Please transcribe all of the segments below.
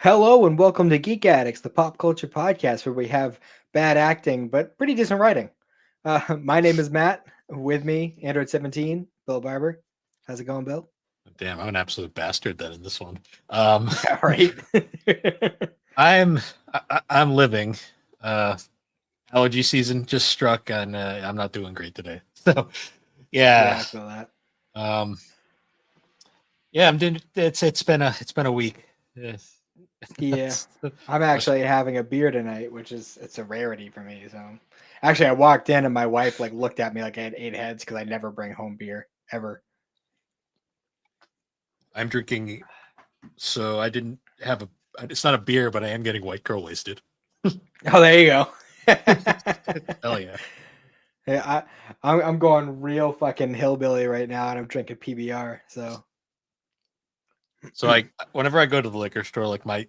Hello and welcome to Geek Addicts, the pop culture podcast where we have bad acting but pretty decent writing. My name is Matt. With me, Android 17, Bill Barber. How's it going, Bill? Damn, I'm an absolute bastard then in this one. Yeah, right. I'm I'm living. Uh, Allergy season just struck, and I'm not doing great today. So, Yeah, yeah, I feel that. um, yeah, I'm doing. It's been a week. Yes. Yeah, That's I'm that's- actually having a beer tonight, which is it's a rarity for me. So, actually, I walked in and my wife like looked at me like I had eight heads because I never bring home beer ever. I'm drinking. So I didn't have a. It's not a beer, but I am getting white girl wasted. Oh, there you go. Hell yeah. Yeah, I'm going real fucking hillbilly right now, and I'm drinking PBR. So So I whenever I go to the liquor store, like my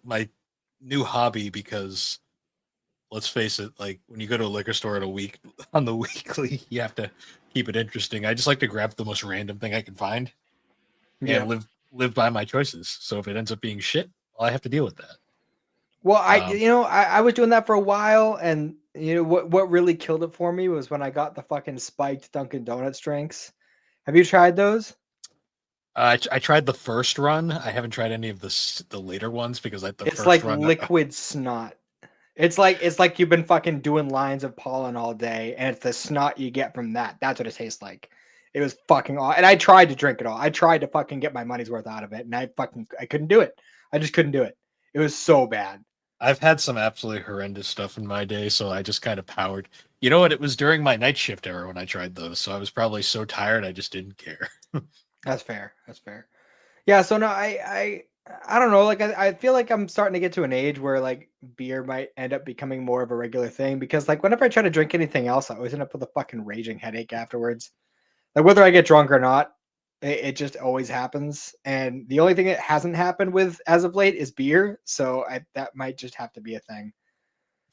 new hobby, because let's face it, like when you go to a liquor store at a week on the weekly, you have to keep it interesting. I just like to grab the most random thing I can find and yeah. live by my choices. So if it ends up being shit, well, I have to deal with that. Well, Um, I was doing that for a while, and what really killed it for me was when I got the fucking spiked Dunkin' Donuts drinks. Have you tried those? I tried the first run. I haven't tried any of the later ones because like the It's first like run. liquid snot. It's like you've been fucking doing lines of pollen all day, and it's the snot you get from that. That's what it tastes like. It was fucking aw and I tried to drink it all. I tried to fucking get my money's worth out of it, and I couldn't do it. I just couldn't do it. It was so bad. I've had some absolutely horrendous stuff in my day, so I just kind of powered. You know what? It was during my night shift era when I tried those, so I was probably so tired I just didn't care. That's fair. That's fair. Yeah, so no, I don't know. Like I feel like I'm starting to get to an age where like beer might end up becoming more of a regular thing because like whenever I try to drink anything else, I always end up with a fucking raging headache afterwards. Like whether I get drunk or not, it just always happens. And the only thing that hasn't happened with as of late is beer. So that might just have to be a thing.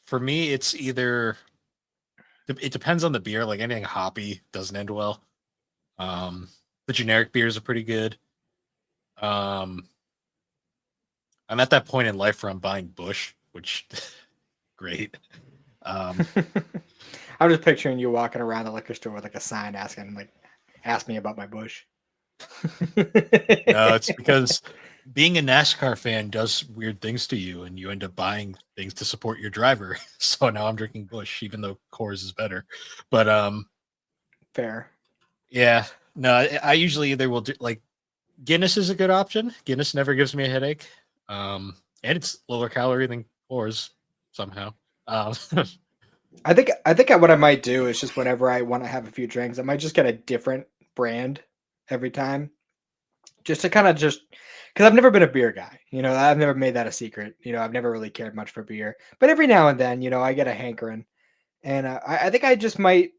For me, it's either it depends on the beer. Like anything hoppy doesn't end well. Um, the generic beers are pretty good. Um, I'm at that point in life where I'm buying Bush, which great. Um, I'm just picturing you walking around the liquor store with like a sign asking like, "Ask me about my bush." no, it's because being a NASCAR fan does weird things to you, and you end up buying things to support your driver. So now I'm drinking Bush, even though Coors is better. But Fair. yeah, no, I usually either will do like Guinness is a good option. Guinness never gives me a headache, and it's lower calorie than Coors somehow. Um, I think what I might do is just whenever I want to have a few drinks, I might just get a different brand every time, just to kind of just because I've never been a beer guy. I've never made that a secret. I've never really cared much for beer, but every now and then, I get a hankering, and I think I just might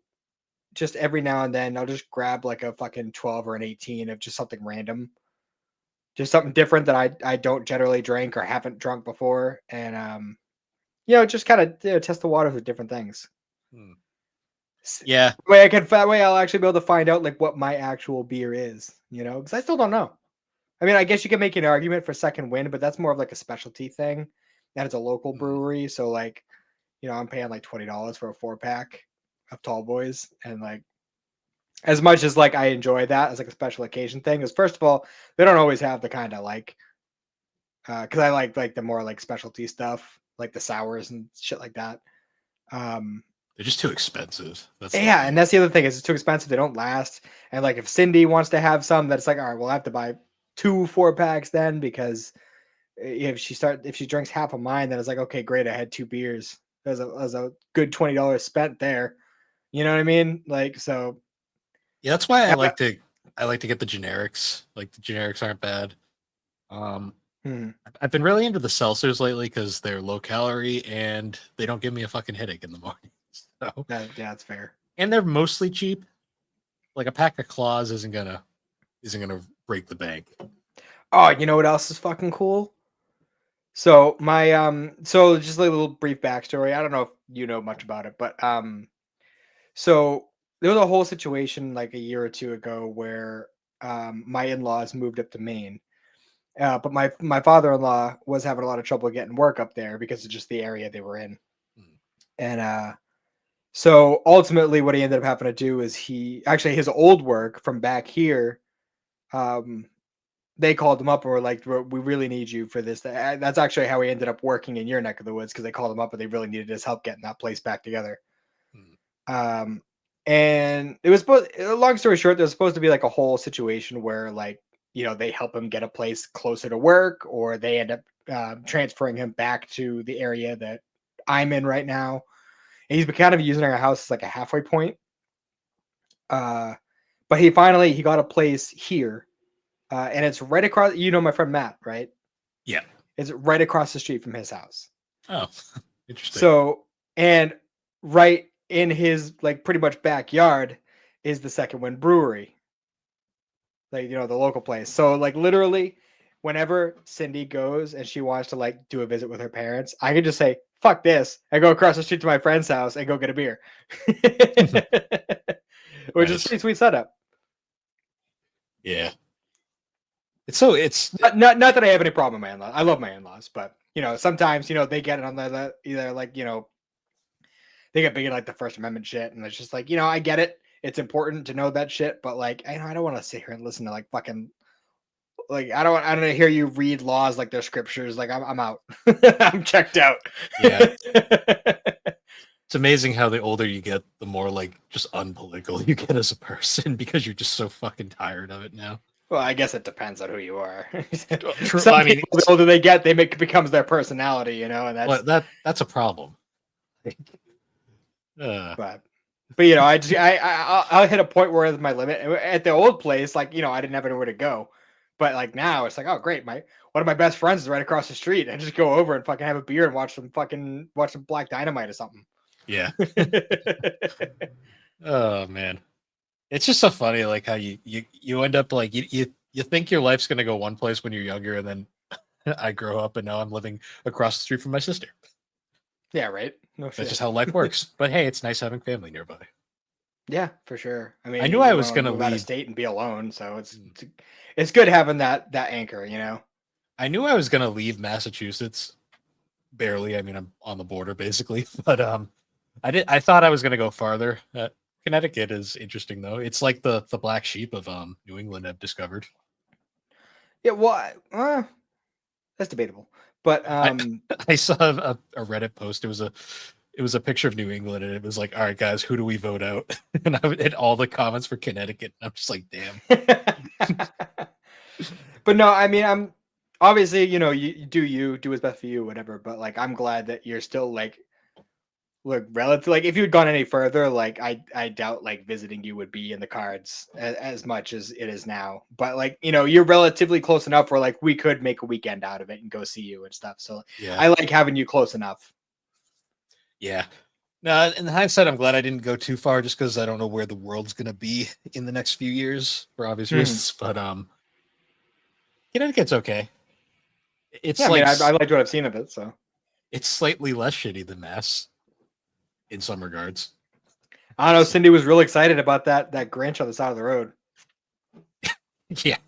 just every now and then I'll just grab like a fucking 12 or an 18 of just something random, just something different that I don't generally drink or haven't drunk before, and just kind of test the waters with different things. hmm, S- yeah, that way I'll actually be able to find out like what my actual beer is, because I still don't know. I mean, I guess you can make an argument for Second Wind, but that's more of like a specialty thing. And it's a local hmm. brewery, so like, I'm paying like $20 for a 4 pack of Tall Boys, and like as much as like I enjoy that as like a special occasion thing, is first of all they don't always have the kind of like because I like the more like specialty stuff like the sours and shit like that. Um, They're just too expensive. That's the Yeah, thing. and that's the other thing is it's too expensive. They don't last. And like if Cindy wants to have some, that's like, all right, we'll have to buy two 4 packs then because if she drinks half of mine, then it's like, okay, great, I had two beers. That was a good $20 spent there. You know what I mean? Like so. Yeah, that's why Yeah, but I like to get the generics. Like the generics aren't bad. Um, hmm, I've been really into the seltzers lately because they're low calorie and they don't give me a fucking headache in the morning. So, yeah, that's fair. and they're mostly cheap. Like a pack of claws isn't gonna break the bank. Oh, you know what else is fucking cool? So just a little brief backstory. I don't know if you know much about it, but so there was a whole situation like a year or two ago where my in-laws moved up to Maine, But my father-in-law was having a lot of trouble getting work up there because of just the area they were in. Mm. And so ultimately what he ended up having to do is his old work from back here, um, they called him up and were like, "We really need you for this." That's actually how he ended up working in your neck of the woods, because they called him up and they really needed his help getting that place back together. Mm. Um, and it was supposed, long story short, there was supposed to be like a whole situation where, like, they help him get a place closer to work, or they end up transferring him back to the area that I'm in right now. And he's been kind of using our house as like a halfway point. Uh, but he got a place here, and it's right across. My friend Matt, right? Yeah. It's right across the street from his house. Oh, interesting. So, and right in his like pretty much backyard is the Second Wind Brewery, like the local place. So like literally, whenever Cindy goes and she wants to like do a visit with her parents, I can just say fuck this. I go across the street to my friend's house and go get a beer, which is Nice. pretty sweet setup. Yeah. It's Not that I have any problem with my in-laws. I love my in-laws, but sometimes they get it on the either like they get big in like the First Amendment shit, and it's just like I get it. It's important to know that shit, but like I don't want to sit here and listen to like fucking like I don't want to hear you read laws like they're scriptures. Like I'm out. I'm checked out. yeah. It's amazing how the older you get, the more like just unpolitical you get as a person because you're just so fucking tired of it now. Well, I guess it depends on who you are. True. Some I mean, people, the older they get, it becomes their personality, and that's that's a problem. but I'll hit a point where it's my limit. At the old place, like I didn't have anywhere to go, but like now it's like, oh great, one of my best friends is right across the street. I just go over and fucking have a beer and watch some Black Dynamite or something. Yeah. Oh man, it's just so funny, like how you end up like you think your life's gonna go one place when you're younger, and then I grow up and now I'm living across the street from my sister. Yeah, right. No That's shit. just how life works. But hey, it's nice having family nearby. Yeah, for sure. I mean, I knew I you was want to gonna move out of leave. state and be alone, so it's good having that anchor. I knew I was gonna leave Massachusetts barely. I mean, I'm on the border basically, but I thought I was gonna go farther. Connecticut is interesting though. It's like the black sheep of New England, I've discovered. Yeah, well, that's debatable, but I I saw a Reddit post. It was a picture of New England, and it was like, all right, guys, who do we vote out? And all the comments for Connecticut. And I'm just like, damn. but no, I mean, I'm obviously, you do what's best for you, whatever. But like, I'm glad that you're still like, look, relative. Like, if you had gone any further, like, I doubt like visiting you would be in the cards as much as it is now. But like, you're relatively close enough where like we could make a weekend out of it and go see you and stuff. So Yeah. I like having you close enough. Yeah. No, in hindsight, I'm glad I didn't go too far just because I don't know where the world's gonna be in the next few years for obvious reasons. But Connecticut's okay. It's Yeah, I mean, like I liked what I've seen of it, so. it's slightly less shitty than Mass in some regards. I don't know. Cindy was really excited about that Grinch on the side of the road. Yeah.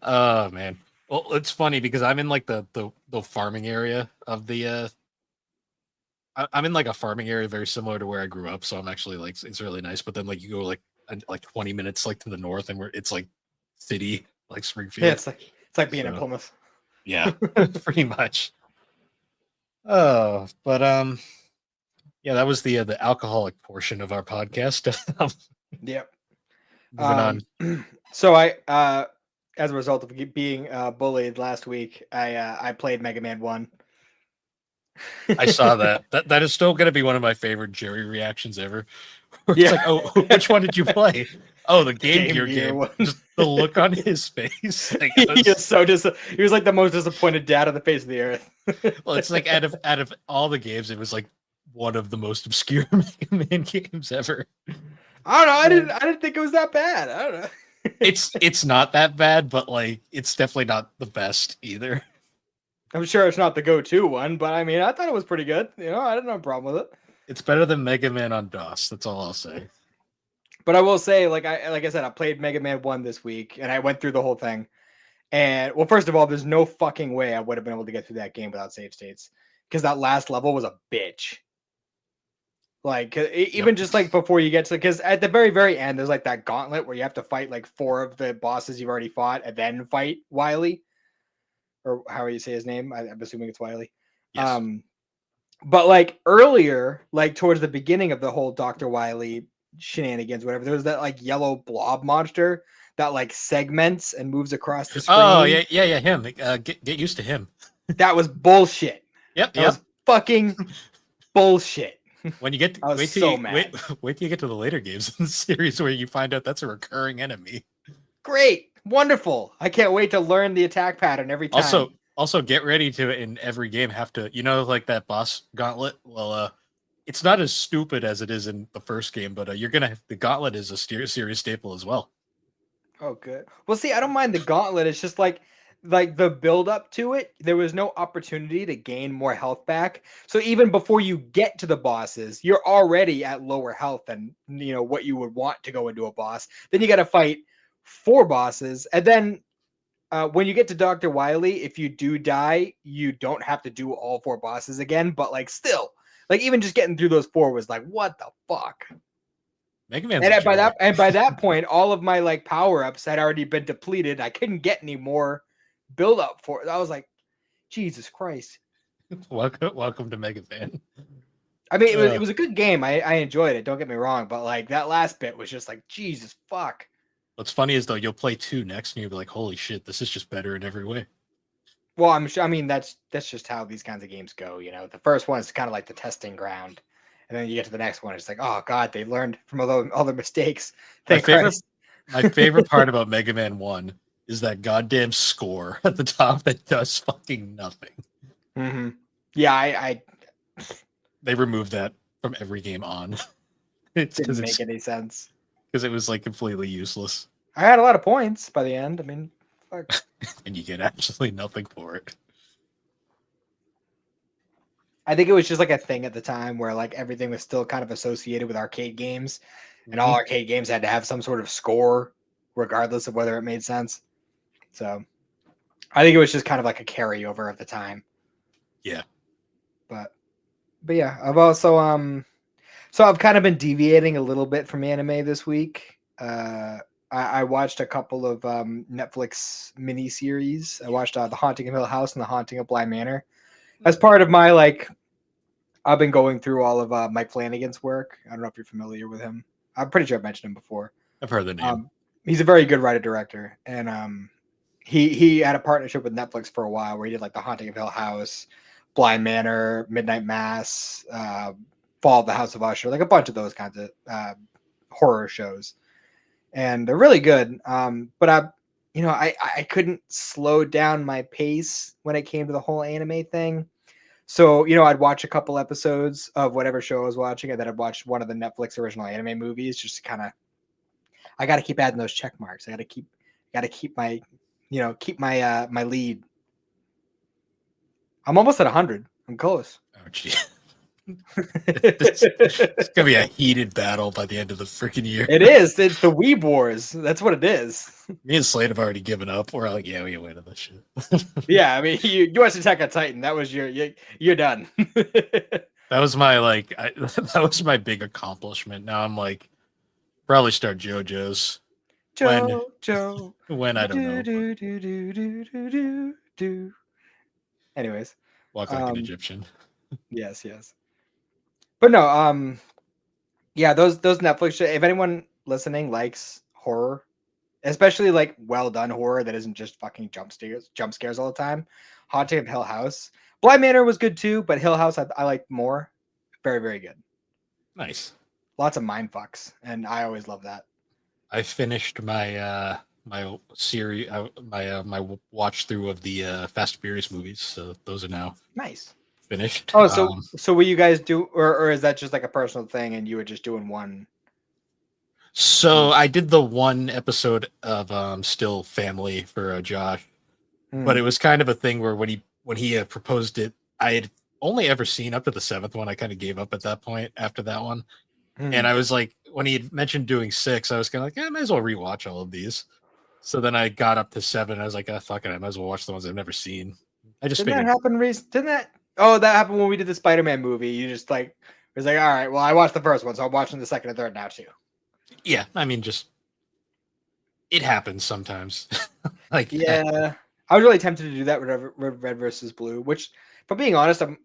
Oh man. Well, it's funny because I'm in like the farming area of the I'm in like a farming area very similar to where I grew up, so I'm actually like it's really nice. But then like you go like 20 minutes like to the north, and it's like city like Yeah, Springfield. it's like being in So Plymouth. yeah, pretty much. Oh, but yeah, that was the alcoholic portion of our podcast. Yep. Moving on. So I as a result of being bullied last week, I played Mega Man 1. I saw that. That is still going to be one of my favorite Jerry reactions ever. Where it's Yeah. like, oh, which one did you play? Oh, the Game Game Gear Gear game. one. Just the look on his face. Like, He is so he was like the most disappointed dad on the face of the earth. well, it's like out of all the games, it was like one of the most obscure Mega Man games ever. I don't know. I didn't think it was that bad. I don't know. It's not that bad, but like it's definitely not the best either. I'm sure it's not the go-to one, but I mean, I thought it was pretty good. I didn't have a problem with it. It's better than Mega Man on DOS. That's all I'll say. But I will say, like I said, I played Mega Man 1 this week, and I went through the whole thing. And well, first of all, there's no fucking way I would have been able to get through that game without save states because that last level was a bitch. Like even Yep. just like before you get to, because at the very very end there's like that gauntlet where you have to fight like 4 of the bosses you've already fought and then fight Wily, or how you say his name. I'm assuming it's Wily. Yes. But like earlier, like towards the beginning of the whole Dr. Wily shenanigans, whatever, there was that like yellow blob monster that like segments and moves across the screen. Oh yeah, him. Get used to him. That was bullshit. Yep. That was fucking bullshit. When you get I was wait till so you mad. wait till you get to the later games in the series where you find out that's a recurring enemy. Great, wonderful. I can't wait to learn the attack pattern every time. Also get ready to in every game have to like that boss gauntlet. Well, it's not as stupid as it is in the first game, but you're gonna the gauntlet is a series staple as well. Oh, good. Well, see, I don't mind the gauntlet. It's just like the build up to it. There was no opportunity to gain more health back. So even before you get to the bosses, you're already at lower health than what you would want to go into a boss. Then you got to fight 4 bosses, and then when you get to Dr. Wily, if you do die, you don't have to do all 4 bosses again. But like still, like even just getting through those 4 was like, what the fuck? Mega Man's And by that point, all of my like power ups had already been depleted. I couldn't get any more build up for it. I was like, Jesus Christ. welcome to Mega Man. I mean, it was a good game. I enjoyed it. Don't get me wrong, but like that last bit was just like, Jesus fuck. What's funny is though you'll play 2 next and you'll be like, holy shit, this is just better in every way. Well, I'm sure. I mean, that's just how these kinds of games go. The first one is kind of like the testing ground, and then you get to the next one. It's like, oh god, they learned from all their mistakes. Thank Christ. My favorite part about Mega Man 1 is that goddamn score at the top that does fucking nothing. Mm-hmm. Yeah, I they removed that from every game on. It didn't make any sense because it was like completely useless. I had a lot of points by the end. I mean, fuck. And you get absolutely nothing for it. I think it was just like a thing at the time where like everything was still kind of associated with arcade games, and all arcade games had to have some sort of score, regardless of whether it made sense. So I think it was just kind of like a carryover of the time. Yeah. But yeah, I've also so I've kind of been deviating a little bit from anime this week. I watched a couple of Netflix miniseries. I watched The Haunting of Hill House and The Haunting of Bly Manor. As part of my I've been going through all of Mike Flanagan's work. I don't know if you're familiar with him. I'm pretty sure I've mentioned him before. I've heard the name. He's a very good writer-director, and he had a partnership with Netflix for a while where he did like The Haunting of Hill House, Bly Manor, Midnight Mass, Fall of the House of Usher, like a bunch of those kinds of horror shows, and they're really good. But I couldn't slow down my pace when it came to the whole anime thing. So, I'd watch a couple episodes of whatever show I was watching, and then I'd watch one of the Netflix original anime movies, just to kind of, I got to keep adding those check marks. I got to keep my, keep my, my lead. I'm almost at 100. I'm close. Oh, gee. It's gonna be a heated battle by the end of the freaking year. It is. It's the Weeb Wars. That's what it is. Me and Slade have already given up. We're like, yeah, we win this shit. Yeah, I mean, you watched Attack on Titan. That was you're done. That was my that was my big accomplishment. Now I'm like, probably start JoJo's. When I don't know. Anyways, walk like an Egyptian. Yes. But no, yeah, those Netflix shows, if anyone listening likes horror, especially like well done horror that isn't just fucking jump scares all the time, Haunting of Hill House. Bly Manor was good too, but Hill House I liked more. Very, very good. Nice. Lots of mind fucks, and I always love that. I finished my my series, my watch through of the Fast and Furious movies, so those are now nice. Finished. Oh, so will you guys do, or is that just like a personal thing, and you were just doing one? So I did the one episode of Still Family for Josh, but it was kind of a thing where when he proposed it, I had only ever seen up to the 7th one. I kind of gave up at that point after that one, and I was like, when he had mentioned doing 6, I was kind of like, I might as well rewatch all of these. So then I got up to 7. I was like, fuck it, I might as well watch the ones I've never seen. I just Didn't that figured, happen recently? Didn't that? Oh, that happened when we did the Spider-Man movie. You just like it was like, all right, well, I watched the first one, so I'm watching the second and third now too. yeah, I mean, just it happens sometimes like that. Yeah, I was really tempted to do that with Red versus Blue, which, if I'm being honest, I'm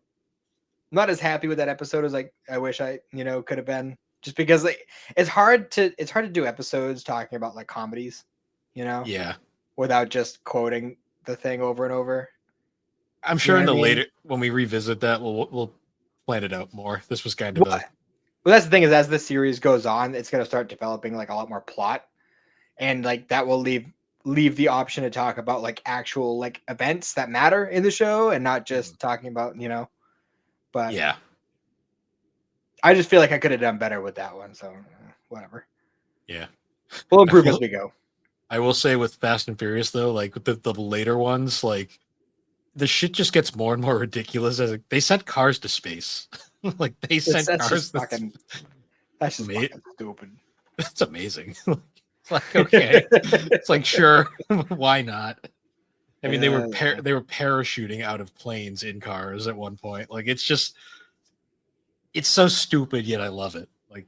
not as happy with that episode as like I wish I could have been. Just because like it's hard to do episodes talking about like comedies, Yeah, without just quoting the thing over and over. I'm You sure know in what I the mean? later when we revisit that, we'll plan it out more. This was kind of Well, a that's the thing is as the series goes on, it's gonna start developing like a lot more plot, and like that will leave the option to talk about like actual like events that matter in the show and not just talking about But yeah. I just feel like I could have done better with that one. So whatever. Yeah. We'll I improve as will, we go. I will say with Fast and Furious though, like with the later ones, like the shit just gets more and more ridiculous as they sent cars to space. Like they It's sent that's cars just to fucking that's just mate. fucking stupid. It's amazing. It's like okay. It's like sure, why not? I mean, Yeah, they were parachuting out of planes in cars at one point. Like it's so stupid, yet I love it. Like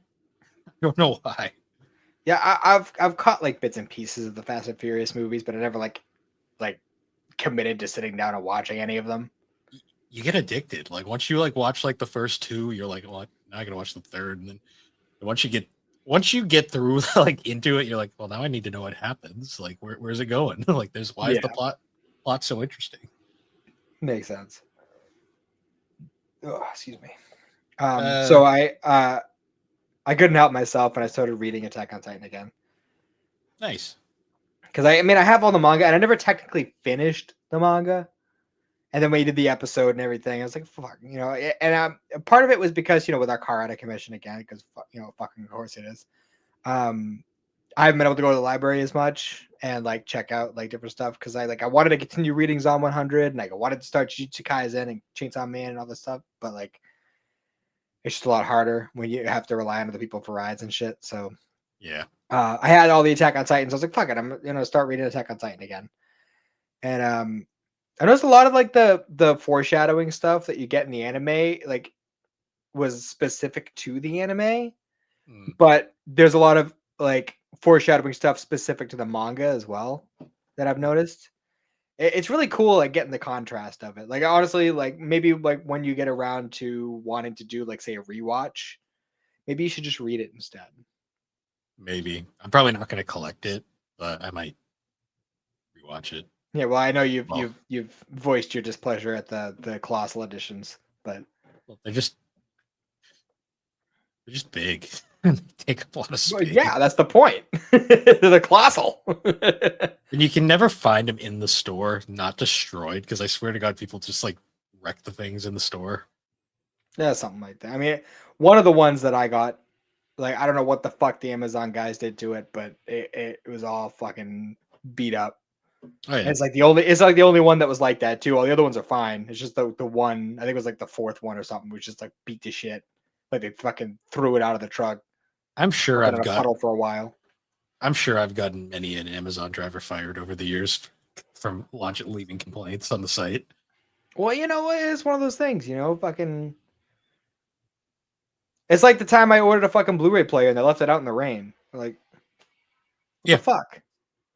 I don't know why. yeah. I've caught like bits and pieces of the Fast and Furious movies, but I never like committed to sitting down and watching any of them. You get addicted. Like once you like watch like the first two, you're like, well, now I gotta watch the third, and then once you get through like into it, you're like, well, now I need to know what happens. Like where's it going? Like there's why is Yeah, the plot so interesting? makes sense. Oh, excuse me. Uh, So I couldn't help myself and I started reading Attack on Titan again nice. because I mean I have all the manga and I never technically finished the manga. And then we did the episode and everything. I was like, fuck, and part of it was because, with our car out of commission again, because, fucking of course it is. I haven't been able to go to the library as much and like check out like different stuff because I wanted to continue reading Zom 100 and like I wanted to start Jujutsu Kaisen and Chainsaw Man and all this stuff, but like it's just a lot harder when you have to rely on other people for rides and shit. So Yeah. I had all the Attack on Titans. I was like, fuck it, I'm gonna start reading Attack on Titan again. And I noticed a lot of like the foreshadowing stuff that you get in the anime, like was specific to the anime, Mm. but there's a lot of like foreshadowing stuff specific to the manga as well that I've noticed. It's really cool, like getting the contrast of it. Like honestly, like maybe like when you get around to wanting to do like say a rewatch, maybe you should just read it instead. Maybe I'm probably not gonna collect it, but I might rewatch it. Yeah, well, I know Well, you've voiced your displeasure at the colossal editions, but they're just big. They take up a lot of well, space. yeah, that's the point. They're the colossal. And you can never find them in the store, not destroyed, because I swear to God, people just like wreck the things in the store. Yeah, something like that. I mean, one of the ones that I got, like, I don't know what the fuck the Amazon guys did to it, but it was all fucking beat up. Oh And yeah, it's like the only one that was like that too. All the other ones are fine. It's just the one, I think it was like the fourth one or something, which just like beat to shit. Like they fucking threw it out of the truck, I'm sure left it I've in a got. puddle for a while. I'm sure I've gotten many an Amazon driver fired over the years from leaving complaints on the site. Well, it's one of those things, fucking. It's like the time I ordered a fucking Blu-ray player and they left it out in the rain. Like, what the Yeah, fuck?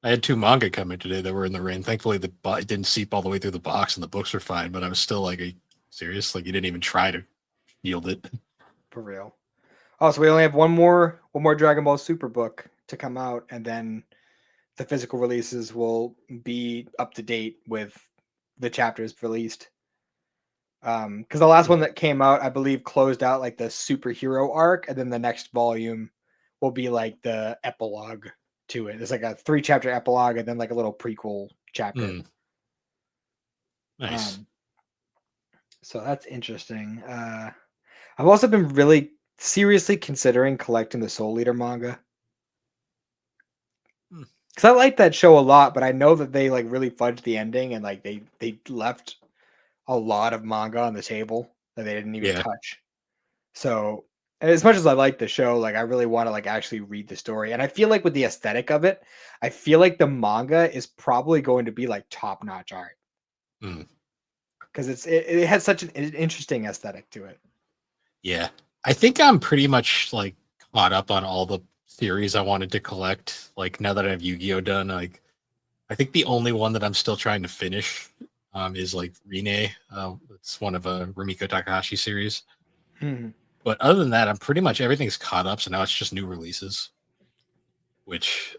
I had 2 manga come in today that were in the rain. Thankfully, it didn't seep all the way through the box, and the books were fine. But I was still like, "Are you serious? Like, you didn't even try to yield it." For real. Oh, so we only have one more Dragon Ball Super book to come out, and then the physical releases will be up to date with the chapters released. Because the last one that came out, I believe, closed out like the superhero arc, and then the next volume will be like the epilogue to it. It's like a 3-chapter epilogue, and then like a little prequel chapter. Mm, nice. Um, so that's interesting. I've also been really seriously considering collecting the Soul Eater manga. Hmm. Because I like that show a lot, but I know that they like really fudged the ending and like they left a lot of manga on the table that they didn't even Yeah, touch. So And as much as I like the show, like I really want to like actually read the story. And I feel like with the aesthetic of it, I feel like the manga is probably going to be like top-notch art Mm, because it has such an interesting aesthetic to it. yeah. I think I'm pretty much like caught up on all the theories I wanted to collect. Like now that I have Yu-Gi-Oh done, like I think the only one that I'm still trying to finish is like Rine. It's one of a Rumiko Takahashi series. Mhm. But other than that, I'm pretty much everything's caught up. So now it's just new releases, which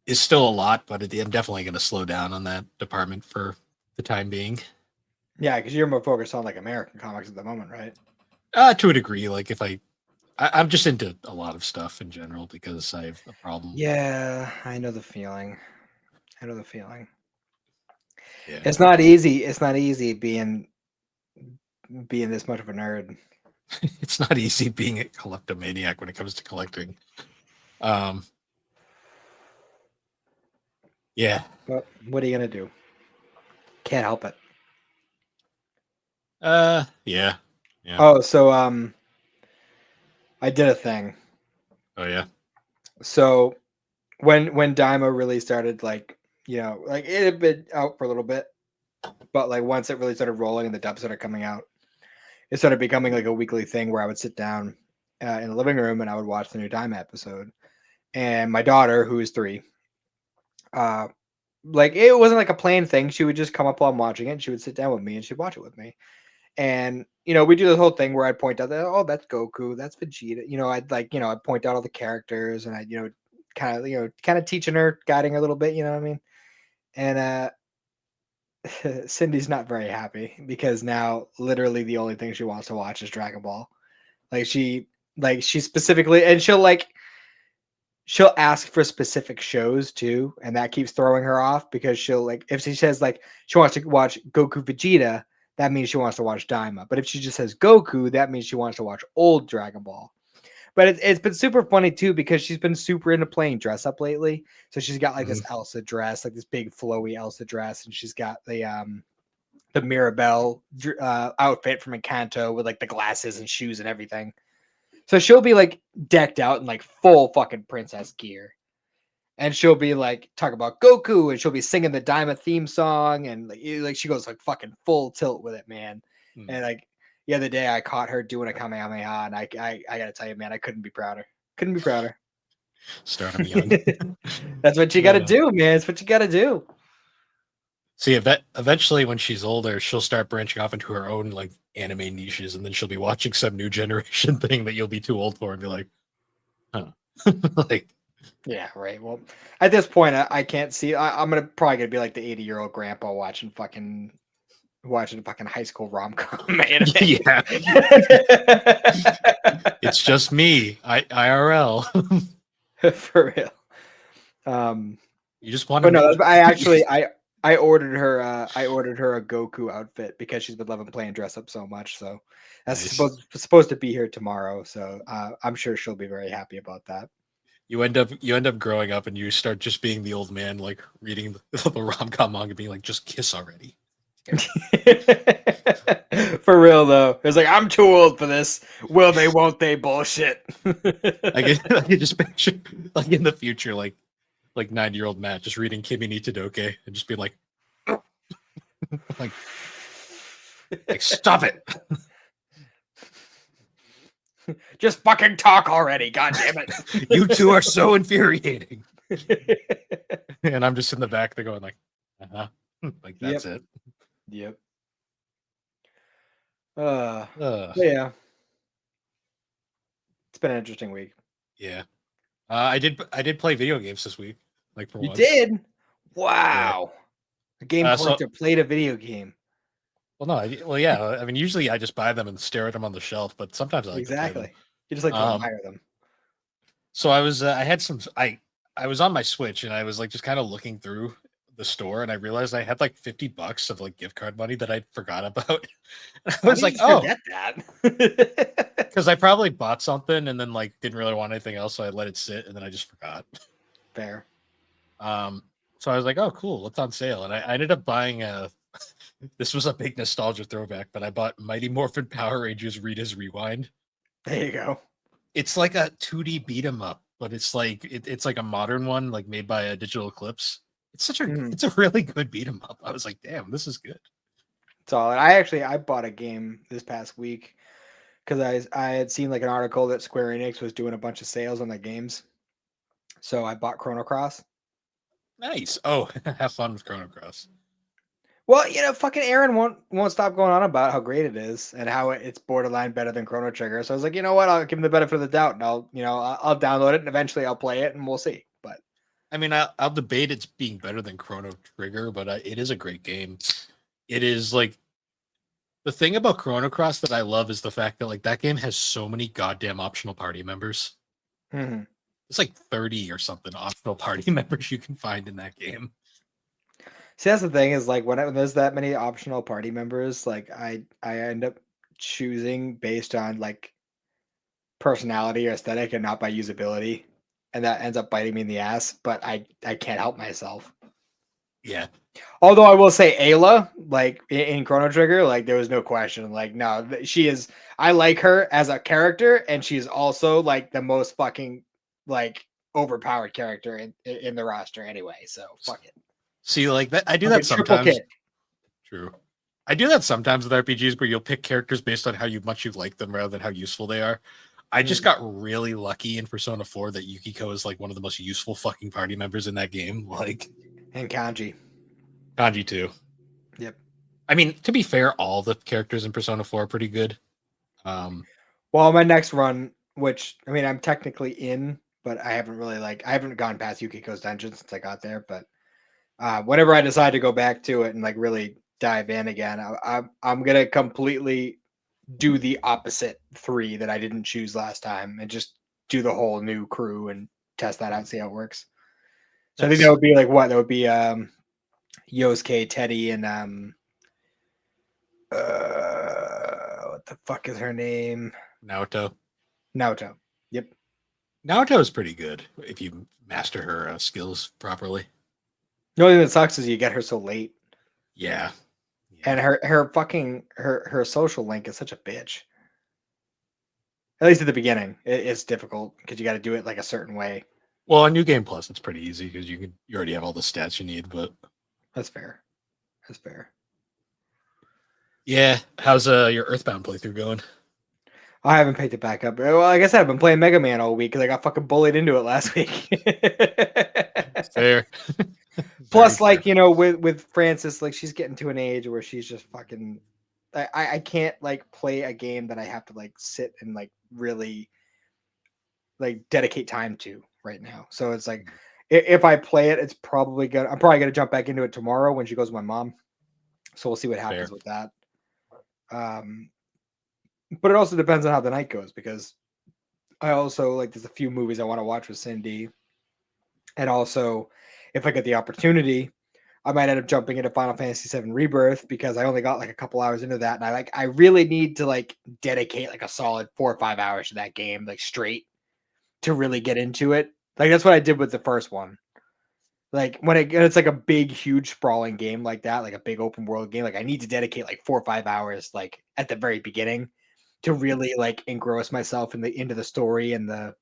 is still a lot, but I'm definitely going to slow down on that department for the time being. Yeah, because you're more focused on like American comics at the moment, right? To a degree, like if I'm just into a lot of stuff in general because I have a problem. Yeah, I know the feeling. I know the feeling. Yeah, It's not easy. It's not easy being this much of a nerd. it's not easy being a kleptomaniac when it comes to collecting. Um, yeah, But what are you gonna do? Can't help it. yeah, yeah. Oh, so I did a thing. Oh yeah. So when Daima really started like, like it had been out for a little bit, but like once it really started rolling and the dubs started coming out, it started becoming like a weekly thing where I would sit down in the living room and I would watch the new Daima episode. And my daughter, who is 3, uh, like it wasn't like a planned thing. She would just come up while I'm watching it, and she would sit down with me and she'd watch it with me. And we do this whole thing where I'd point out that, oh, that's Goku, that's Vegeta. I'd like, I'd point out all the characters, and I, kind of teaching her, guiding her a little bit. You know what I mean? And Cindy's not very happy because now literally the only thing she wants to watch is Dragon Ball. Like she specifically, and she'll ask for specific shows too, and that keeps throwing her off because she'll like if she says like she wants to watch Goku Vegeta, that means she wants to watch Daima. But if she just says Goku, that means she wants to watch old Dragon Ball. But it's been super funny too because she's been super into playing dress up lately. So she's got like this Mhm. Elsa dress, like this big flowy Elsa dress, and she's got the Mirabelle outfit from Encanto with like the glasses and shoes and everything. So she'll be like decked out in like full fucking princess gear. And she'll be like talking about Goku, and she'll be singing the Daima theme song, and like she goes like fucking full tilt with it, man. Mm. And like the other day, I caught her doing a Kamehameha, and I gotta tell you, man, I couldn't be prouder. Couldn't be prouder. Start 'em young. That's what you got to Uh, do, man. It's what you got to do. See, eventually, when she's older, she'll start branching off into her own like anime niches, and then she'll be watching some new generation thing that you'll be too old for, and be like, huh, like, Yeah, right. Well, at this point, I can't see. I'm probably gonna be like the 80-year-old grandpa watching fucking high school rom com anime. yeah, it's just me, IRL. For real. Um, You just want to but no, know. I actually I ordered her a Goku outfit because she's been loving playing dress up so much. So that's Nice. supposed to be here tomorrow. So I'm sure she'll be very happy about that. You end up growing up, and you start just being the old man, like reading the rom com manga, being like, just kiss already. For real though, it's like I'm too old for this. Will they? Won't they? Bullshit. I can just picture like in the future, like 9-year-old Matt just reading Kimi ni Todoke and just being like stop it. Just fucking talk already. God damn it. You two are so infuriating. And I'm just in the back there going like, uh-huh. Like Yep. that's it. Yep. Uh, Yeah. It's been an interesting week. yeah. I did play video games this week, like for You once. did? Yeah. Wow. A game So collector played a video game. well no, well yeah, I mean usually I just buy them and stare at them on the shelf, but sometimes I like to play them. Exactly. You just like to Um admire them. so I had some I was on my Switch and I was like just kind of looking through the store and I realized I had like $50 of like gift card money that I forgot about. I How was did you like, just oh, forget that? because I probably bought something and then like didn't really want anything else, so I let it sit and then I just forgot. Fair. Um, so I was like, oh, cool, what's on sale? And I ended up buying a. This was a big nostalgia throwback, but I bought Mighty Morphin Power Rangers Rita's Rewind. There you go. It's like a 2D beat 'em up, but it's like it's like a modern one, like made by a Digital Eclipse. Mhm. It's a really good beat 'em up. I was like, damn, this is good. Solid. I bought a game this past week because I had seen like an article that Square Enix was doing a bunch of sales on their games. So I bought Chrono Cross. Nice. Oh, have fun with Chrono Cross. Well, fucking Aaron won't stop going on about how great it is and how it's borderline better than Chrono Trigger. So I was like, you know what? I'll give him the benefit of the doubt, and I'll download it and eventually I'll play it and we'll see. But I mean, I'll debate it's being better than Chrono Trigger, but it is a great game. It is like the thing about Chrono Cross that I love is the fact that like that game has so many goddamn optional party members. mhm. It's like 30 or something optional party members you can find in that game. See, that's the thing is like when there's that many optional party members, like I end up choosing based on like personality or aesthetic and not by usability, and that ends up biting me in the ass. But I can't help myself. Yeah. Although I will say Ayla, like in Chrono Trigger, like there was no question. Like no, she is. I like her as a character, and she's also like the most fucking like overpowered character in the roster anyway. So fuck it. See, like that, I do Okay, that triple sometimes. kick. True. I do that sometimes with RPGs where you'll pick characters based on how much you like them rather than how useful they are. I just Mm, got really lucky in Persona 4 that Yukiko is like one of the most useful fucking party members in that game. Like and Kanji. Kanji too. Yep. I mean, to be fair, all the characters in Persona 4 are pretty good. Um, Well, my next run, which I mean, I'm technically in, but I haven't gone past Yukiko's dungeon since I got there. But whenever I decide to go back to it and like really dive in again, I'm gonna completely do the opposite three that I didn't choose last time and just do the whole new crew and test that out, see how it works. So I think that nice. would be like what? That would be Yosuke, Teddy, and what the fuck is her name? Naoto. Naoto. Yep. Naoto is pretty good if you master her skills properly. The only thing that sucks is you get her so late. Yeah. And Yeah. her fucking her social link is such a bitch. At least at the beginning, it's difficult because you got to do it like a certain way. Well, on New Game Plus, it's pretty easy because you already have all the stats you need. But That's fair. That's fair. yeah, how's your Earthbound playthrough going? I haven't picked it back up. Well, like I said, I've been playing Mega Man all week because I got fucking bullied into it last week. Fair. Very Plus, fair. like with Francis, like she's getting to an age where she's just fucking. I can't like play a game that I have to like sit and like really like dedicate time to right now. So it's like if I play it, I'm probably gonna jump back into it tomorrow when she goes with my mom. So we'll see what happens Fair. with that. Um, but it also depends on how the night goes because I also like there's a few movies I want to watch with Cindy, and also if I get the opportunity, I might end up jumping into Final Fantasy VII Rebirth because I only got like a couple hours into that, and I really need to like dedicate like a solid 4 or 5 hours to that game like straight to really get into it. Like that's what I did with the first one. Like when it's like a big, huge, sprawling game like that, like a big open world game. Like I need to dedicate like 4 or 5 hours, like at the very beginning, to really like engross myself into the story and the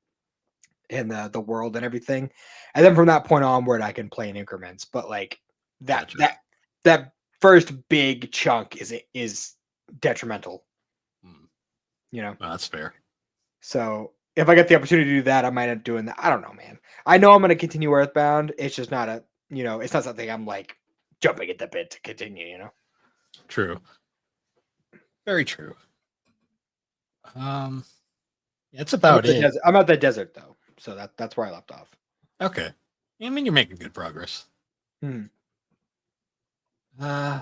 world and everything. And then from that point onward, I can play in increments. But like that Gotcha. that that first big chunk is detrimental, Hmm. you know. Well, that's fair. So if I get the opportunity to do that, I might end up doing that. I don't know, man. I know I'm going to continue Earthbound. It's just not it's not something I'm like jumping at the bit to continue. True. Very true. Um, that's about it. I'm at the desert though, so that's where I left off. Okay. I mean, you're making good progress. Hmm. Uh,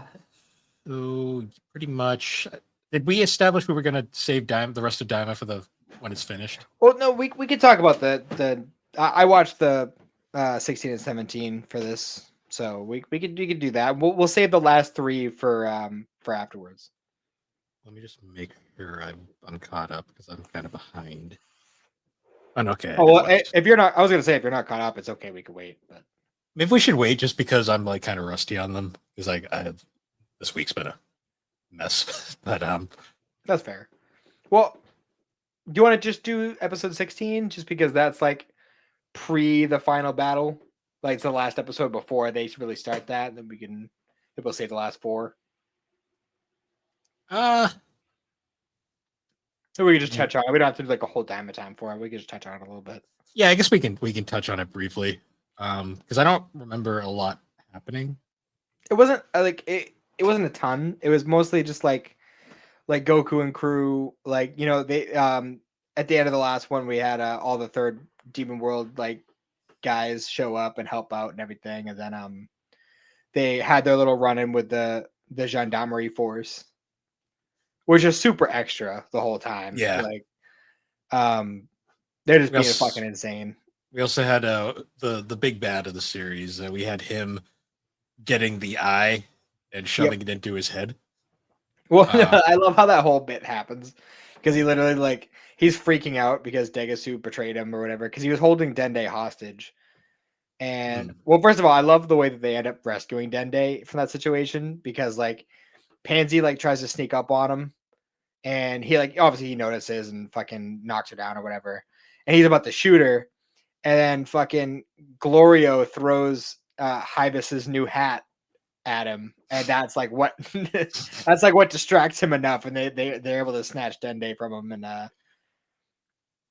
so pretty much. Did we establish we were gonna save the rest of Daima for the when it's finished? Well, no, we could talk about I watched the 16 and 17 for this, so we could do that. We'll save the last three for afterwards. Let me just make sure I'm caught up because I'm kind of behind. Oh, okay. I Oh did well, watch. if you're not, I was gonna say if you're not caught up, it's okay. We could wait, but Maybe we should wait just because I'm like kind of rusty on them because I have this week's been a mess. But that's fair. Well, Do you want to just do episode 16? Just because that's like pre the final battle. Like it's the last episode before they really start that. Then we can we'll say the last four. Uh, So we can just yeah, touch on it. We don't have to do like a whole time for it. We can just touch on it a little bit. yeah, I guess we can touch on it briefly. Because I don't remember a lot happening. It wasn't like it wasn't a ton. It was mostly just like Goku and crew, like they at the end of the last one we had all the third Demon World like guys show up and help out and everything, and then they had their little run in with the gendarmerie force, which is super extra the whole time. Yeah. Like they're just We being also, fucking insane. we also had the big bad of the series. We had him getting the eye and Yep. shoving it into his head. Well, Uh, I love how that whole bit happens because he literally like he's freaking out because Degasu betrayed him or whatever because he was holding Dende hostage. And well, first of all, I love the way that they end up rescuing Dende from that situation because like Pansy like tries to sneak up on him and he like obviously he notices and fucking knocks her down or whatever. And he's about to shoot her. And then fucking Glorio throws Hibis's new hat at him. And that's like what that's like what distracts him enough. And they're able to snatch Dende from him and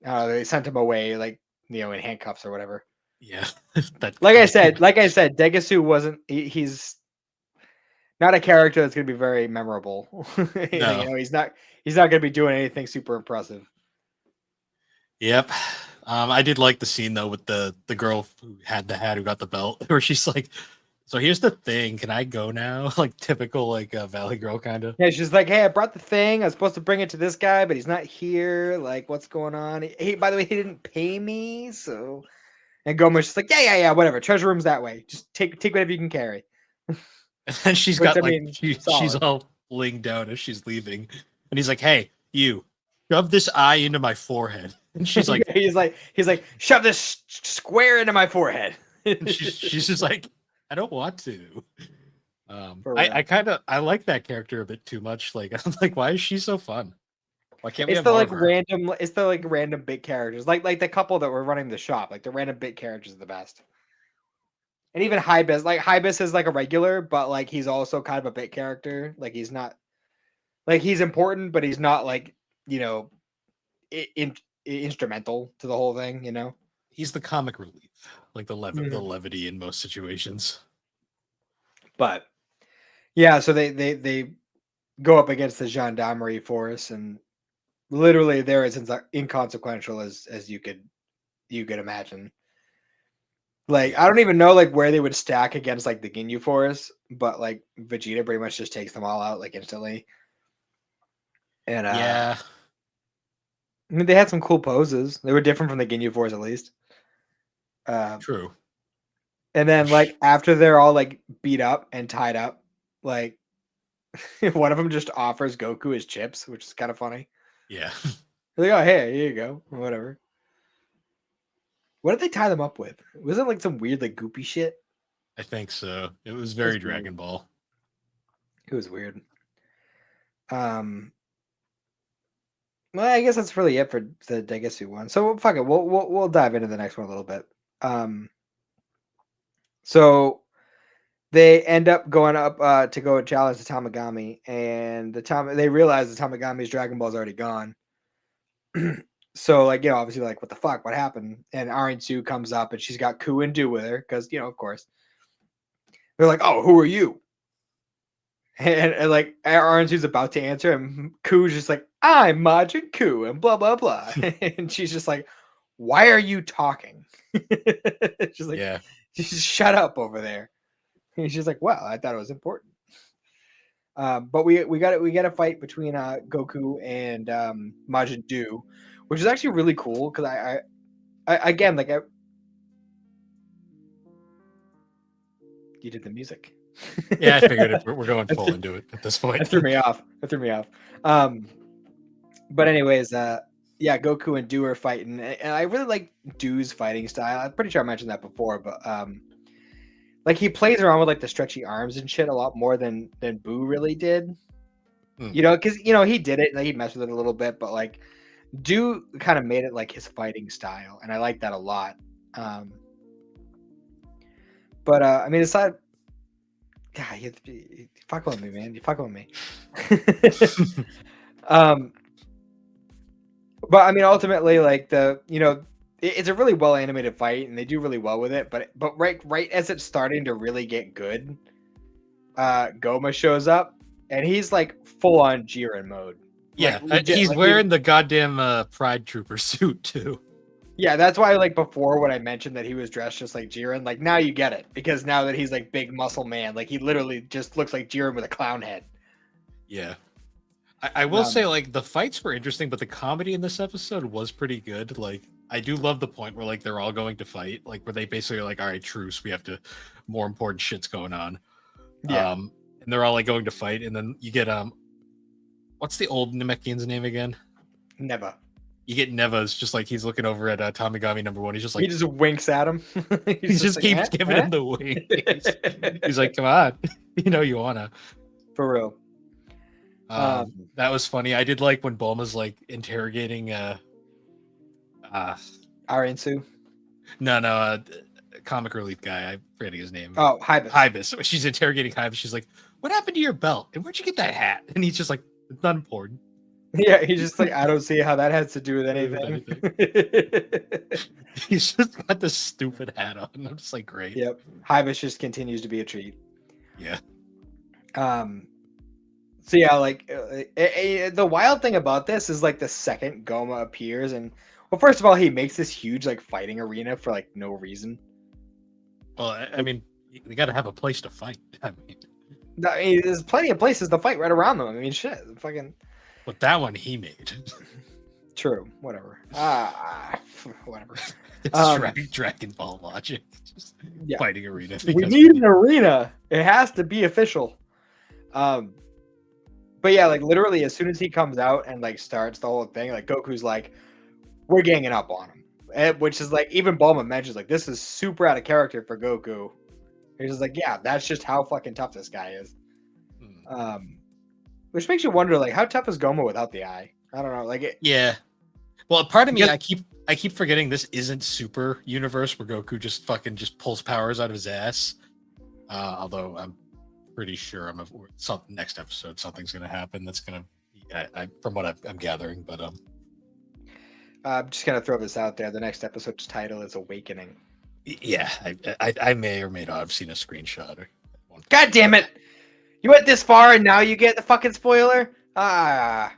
they sent him away like in handcuffs or whatever. yeah. that Like I said, Degasu wasn't. He's not a character that's going to be very memorable. No. He's not. He's not going to be doing anything super impressive. Yep. I did like the scene though with the girl who had the hat who got the belt, where she's like, "So here's the thing, can I go now?" Like typical like Valley Girl kind of. Yeah, she's like, "Hey, I brought the thing. I was supposed to bring it to this guy, but he's not here. Like, what's going on? Hey, by the way, he didn't pay me, so." And Goma's just like, "Yeah, whatever. Treasure room's that way. Just take whatever you can carry." And then she's Which got I like mean, she's solid. all laying down as she's leaving, and he's like, "Hey, you, shove this eye into my forehead." And she's like, he's like, shove this square into my forehead. and she's just like, "I don't want to." For real. I kind of I like that character a bit too much. Like I'm like, why is she so fun? Why can't we It's have the more like of her? random. It's the like random big characters, like the couple that were running the shop. Like the random big characters are the best. And even Hibis, like Hibis is like a regular, but like he's also kind of a bit character. Like he's not like he's important, but he's not like you know instrumental to the whole thing. He's the comic relief, like the Mhm. levity in most situations. But yeah, so they go up against the gendarmerie force, and literally they're as inconsequential as you could imagine. Like Yeah, I don't even know like where they would stack against like the Ginyu Force, but like Vegeta pretty much just takes them all out like instantly. And yeah, I mean they had some cool poses. They were different from the Ginyu Force at least. Uh, true. and then like after they're all like beat up and tied up, like one of them just offers Goku his chips, which is kind of funny. Yeah, They're like, oh hey, here you go, or whatever. What did they tie them up with? Was it like some weird like goopy shit? I think so. It was It was very weird. Dragon Ball. It was weird. Um, Well, I guess that's really it for the Degasu one. So fuck it, we'll dive into the next one a little bit. Um, so they end up going up to go challenge the Tamagami, and they realize the Tamagami's Dragon Ball is already gone. So like obviously like what the fuck, what happened? And Arinsu comes up and she's got Ku and Do with her because of course they're like, oh, who are you? And like Arinsu's about to answer, and Ku's just like, I'm Majin Ku, and blah blah blah, and she's just like, why are you talking? She's like, Yeah, just shut up over there. And she's like, well, I thought it was important. But we got a fight between Goku and Majin Du, which is actually really cool because I again like you did the music. yeah. I figured if we're going that, full into it at this point. that threw me off. That threw me off. Um, but anyways, yeah, Goku and Do are fighting, and I really like Do's fighting style. I'm pretty sure I mentioned that before, but like he plays around with like the stretchy arms and shit a lot more than Boo really did. Hmm. Because he did it, like he messed with it a little bit, but like do kind of made it like his fighting style, and I like that a lot. Um, but I mean, aside, God, you fucking with me, man. You fucking with me. um, but I mean, ultimately, like it's a really well animated fight, and they do really well with it. But right as it's starting to really get good, Goma shows up, and he's like full on Jiren mode. Yeah, Like legit, he's like wearing the goddamn Pride Trooper suit too. yeah, that's why like before when I mentioned that he was dressed just like Jiren, like now you get it because now that he's like big muscle man, like he literally just looks like Jiren with a clown head. Yeah. I will say, like, the fights were interesting, but the comedy in this episode was pretty good. Like, I do love the point where, like, they're all going to fight, like, where they basically are like, all right, truce, we have to, more important shit's going on. Yeah, And they're all, like, going to fight, and then you get, what's the old Namekian's name again? never. You get Neva's just like, he's looking over at Tomigami #1. He's just He like, just winks at him. he just like, keeps giving him the wink. He's like, come on, you know you wanna. For real. That was funny. I did like when Bulma's like interrogating Arinsu. no, comic relief guy. I'm forgetting his name. Oh, Hibis. Hibis. She's interrogating Hibis. She's like, "What happened to your belt? And where'd you get that hat?" And he's just like, "It's not important." Yeah, he's just like, I don't see how that has to do with anything. He's just got this stupid hat on. I'm just like, great. Yep. Hibis just continues to be a treat. Yeah. So yeah, like the wild thing about this is like the second Goma appears, and well, first of all, he makes this huge like fighting arena for like no reason. Well, I mean, they got to have a place to fight. I mean, there's plenty of places to fight right around them. I mean, shit, fucking. But that one he made. True. Whatever. Whatever. It's Dragon Ball logic. Just yeah. Fighting arena. We need an arena. It has to be official. But yeah, like literally as soon as he comes out and like starts the whole thing, like Goku's like, we're ganging up on him. Which is like, even Bulma mentions like, this is super out of character for Goku. He's just like, yeah, that's just how fucking tough this guy is. Which makes you wonder, like, how tough is Goma without the eye? I don't know. Like, yeah. Well, part of me, I keep forgetting this isn't Super Universe where Goku just pulls powers out of his ass. Although I'm pretty sure next episode something's gonna happen that's gonna, from what I'm gathering. But I'm just gonna throw this out there. The next episode's title is Awakening. Yeah, I may or may not have seen a screenshot. God damn it! You went this far and now you get the fucking spoiler? Ah.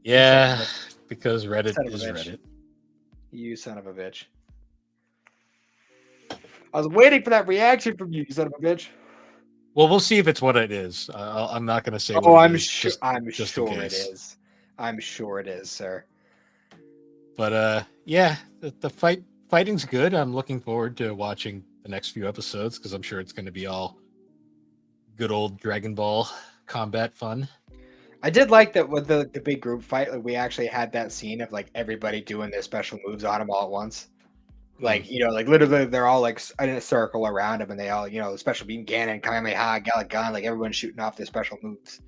Yeah, because Reddit is Reddit. You son of a bitch. I was waiting for that reaction from you, son of a bitch. Well, we'll see if it's what it is. I'm not going to say. Oh, I'm sure. I'm sure it is. I'm sure it is, sir. But yeah, the fighting's good. I'm looking forward to watching the next few episodes because I'm sure it's going to be all good old Dragon Ball combat fun. I did like that with the big group fight. Like we actually had that scene of like everybody doing their special moves on him all at once. Like, like literally they're all like in a circle around him and they all, the special beam Ganon, Kamehameha, Galagan, like everyone's shooting off their special moves.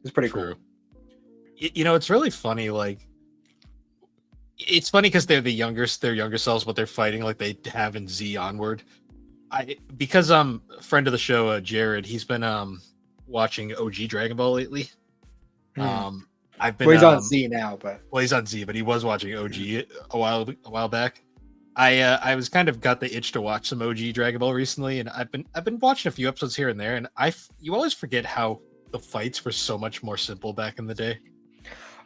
It's pretty cool. It's really funny. Like, it's funny because they're younger selves, but they're fighting like they have in Z Onward. Because friend of the show, Jared, he's been watching OG Dragon Ball lately. I've been he's on Z now, but he's on Z, but he was watching OG a while back. I was kind of got the itch to watch some OG Dragon Ball recently, and I've been watching a few episodes here and there, and you always forget how the fights were so much more simple back in the day.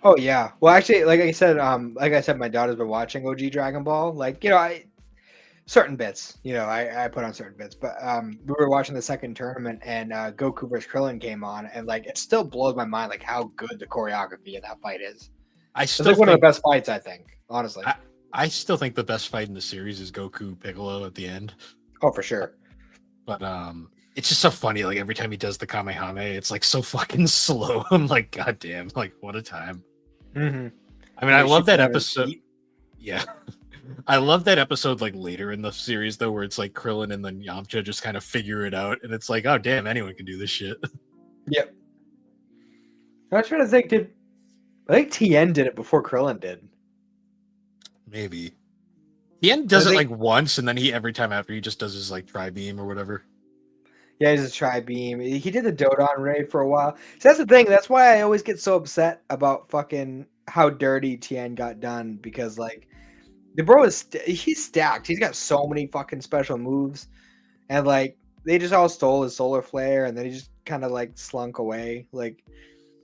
Oh yeah, well actually, like I said, my daughter's been watching OG Dragon Ball. Like certain bits, I put on certain bits, but we were watching the second tournament, and Goku vs Krillin came on, and like it still blows my mind like how good the choreography in that fight is. It's like one of the best fights, I think, honestly. I still think the best fight in the series is Goku Piccolo at the end. Oh, for sure. But it's just so funny. Like every time he does the Kamehameha, it's like so fucking slow. I'm like, God damn, like what a time. Mm-hmm. I mean, I love that episode. Yeah. I love that episode like later in the series though, where it's like Krillin and then Yamcha just kind of figure it out, and it's like, oh damn, anyone can do this shit. Yep. I was trying to think, I think Tien did it before Krillin did. Maybe. Tien I does it think like once, and then he every time after he just does his like tri beam or whatever. yeah, he's a tri-beam. He did the Dodon Ray for a while. So that's the thing. That's why I always get so upset about fucking how dirty Tien got done because like the bro is he's stacked. He's got so many fucking special moves, and like they just all stole his solar flare, and then he just kind of like slunk away. Like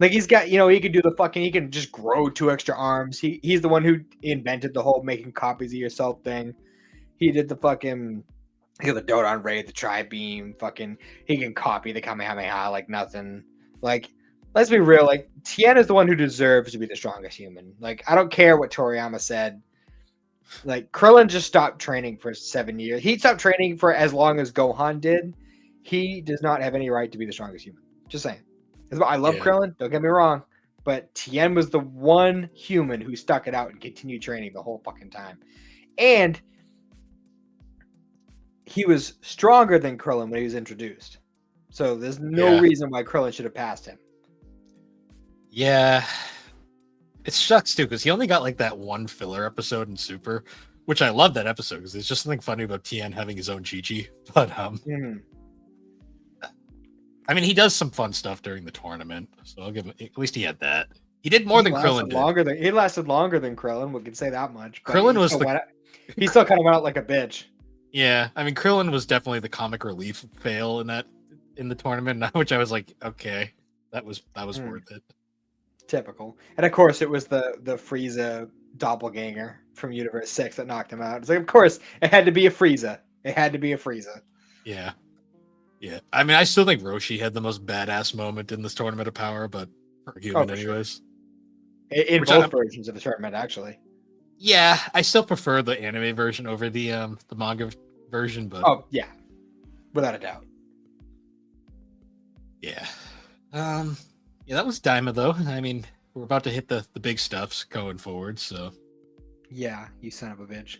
he's got he can do the fucking he can just grow 2 extra arms. He's the one who invented the whole making copies of yourself thing. He did the fucking he got the Dodon Ray, the Tri Beam, fucking he can copy the Kamehameha like nothing. Like, let's be real, like Tien is the one who deserves to be the strongest human. Like, I don't care what Toriyama said. Like Krillin just stopped training for 7 years. He stopped training for as long as Gohan did. He does not have any right to be the strongest human. Just saying. I love Yeah. Krillin, don't get me wrong. But Tien was the one human who stuck it out and continued training the whole fucking time. And he was stronger than Krillin when he was introduced. So there's no Yeah. reason why Krillin should have passed him. Yeah. It sucks too, because he only got like that one filler episode in Super, which I love that episode because there's just something funny about Tien having his own Chi-Chi. But I mean, he does some fun stuff during the tournament, so I'll give him at least he had that. He did more than Krillin did. He lasted longer than Krillin. We can say that much. But Krillin was he still kind of went out like a bitch. Yeah, I mean, Krillin was definitely the comic relief fail in the tournament, which I was like, okay, that was worth it. Typical. And of course, it was the Frieza doppelganger from Universe 6 that knocked him out. It's like, of course, it had to be a Frieza. It had to be a Frieza. Yeah. Yeah. I mean, I still think Roshi had the most badass moment in this Tournament of Power, but for human, anyways. Sure. In both versions of the tournament, actually. Yeah, I still prefer the anime version over the manga version, but oh yeah, without a doubt. Yeah. Yeah, that was Daima though. I mean, we're about to hit the big stuffs going forward, so yeah, you son of a bitch.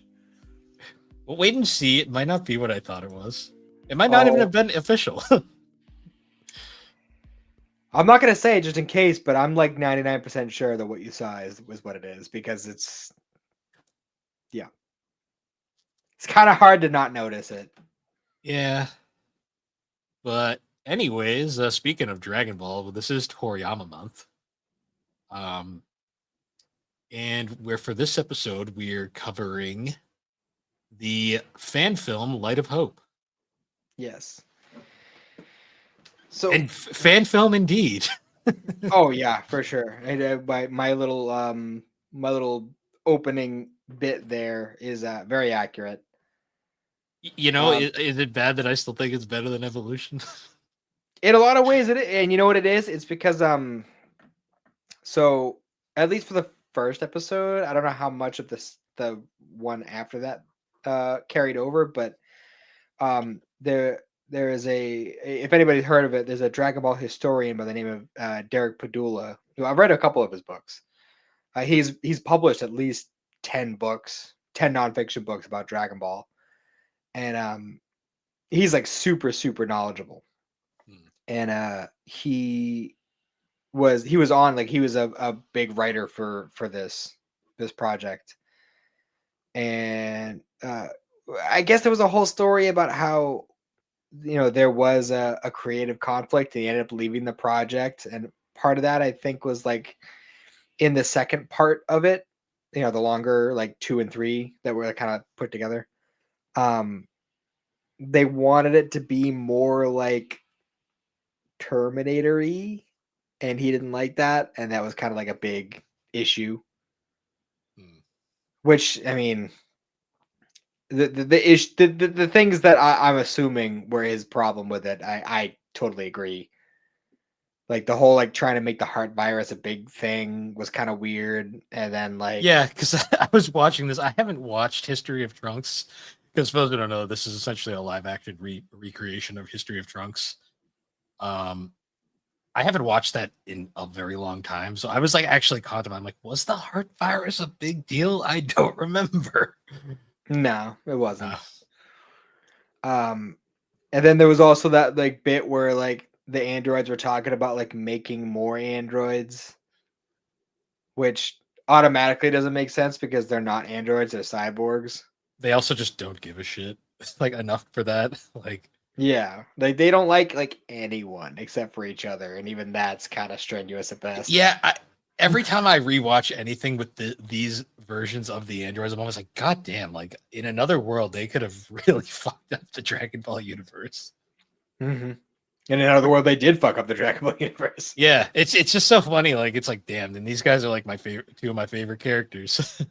Well, wait and see. It might not be what I thought it was. It might not even have been official. I'm not gonna say it just in case, but I'm like 99% sure that what you saw was what it is because it's kind of hard to not notice it. Yeah. But anyways, speaking of Dragon Ball, this is Toriyama month. And for this episode, we're covering the fan film Light of Hope. Yes. So and fan film indeed. oh yeah, for sure. My little opening bit there is very accurate. You know, is it bad that I still think it's better than Evolution? In a lot of ways, it is. And you know what it is? It's because so at least for the first episode, I don't know how much of the one after that carried over, but there is if anybody's heard of it, there's a Dragon Ball historian by the name of Derek Padula. Who I've read a couple of his books. He's published at least 10 books, 10 nonfiction books about Dragon Ball, and he's like super knowledgeable. And he was on like he was a big writer for this project, and I guess there was a whole story about how there was a creative conflict and he ended up leaving the project, and part of that I think was like in the second part of it, the longer like 2 and 3 that were kind of put together, they wanted it to be more like Terminator-y, and he didn't like that, and that was kind of like a big issue. Which I mean, the things that I'm assuming were his problem with it, I totally agree. Like the whole like trying to make the heart virus a big thing was kind of weird, and then like yeah, because I was watching this. I haven't watched History of Trunks because for those who don't know, this is essentially a live action recreation of History of Trunks. I haven't watched that in a very long time, so I was like actually contemplating. I'm like, was the heart virus a big deal? I don't remember. No, it wasn't. And then there was also that like bit where like the androids were talking about like making more androids, which automatically doesn't make sense because they're not androids, they're cyborgs. They also just don't give a shit like enough for that. Like, Yeah, they don't like anyone except for each other, and even that's kind of strenuous at best. yeah, every time I rewatch anything with these versions of the androids, I'm always like, God damn! Like in another world, they could have really fucked up the Dragon Ball universe. Mm-hmm. In another world, they did fuck up the Dragon Ball universe. Yeah, it's just so funny. Like it's like, damn, and these guys are like my favorite, two of my favorite characters.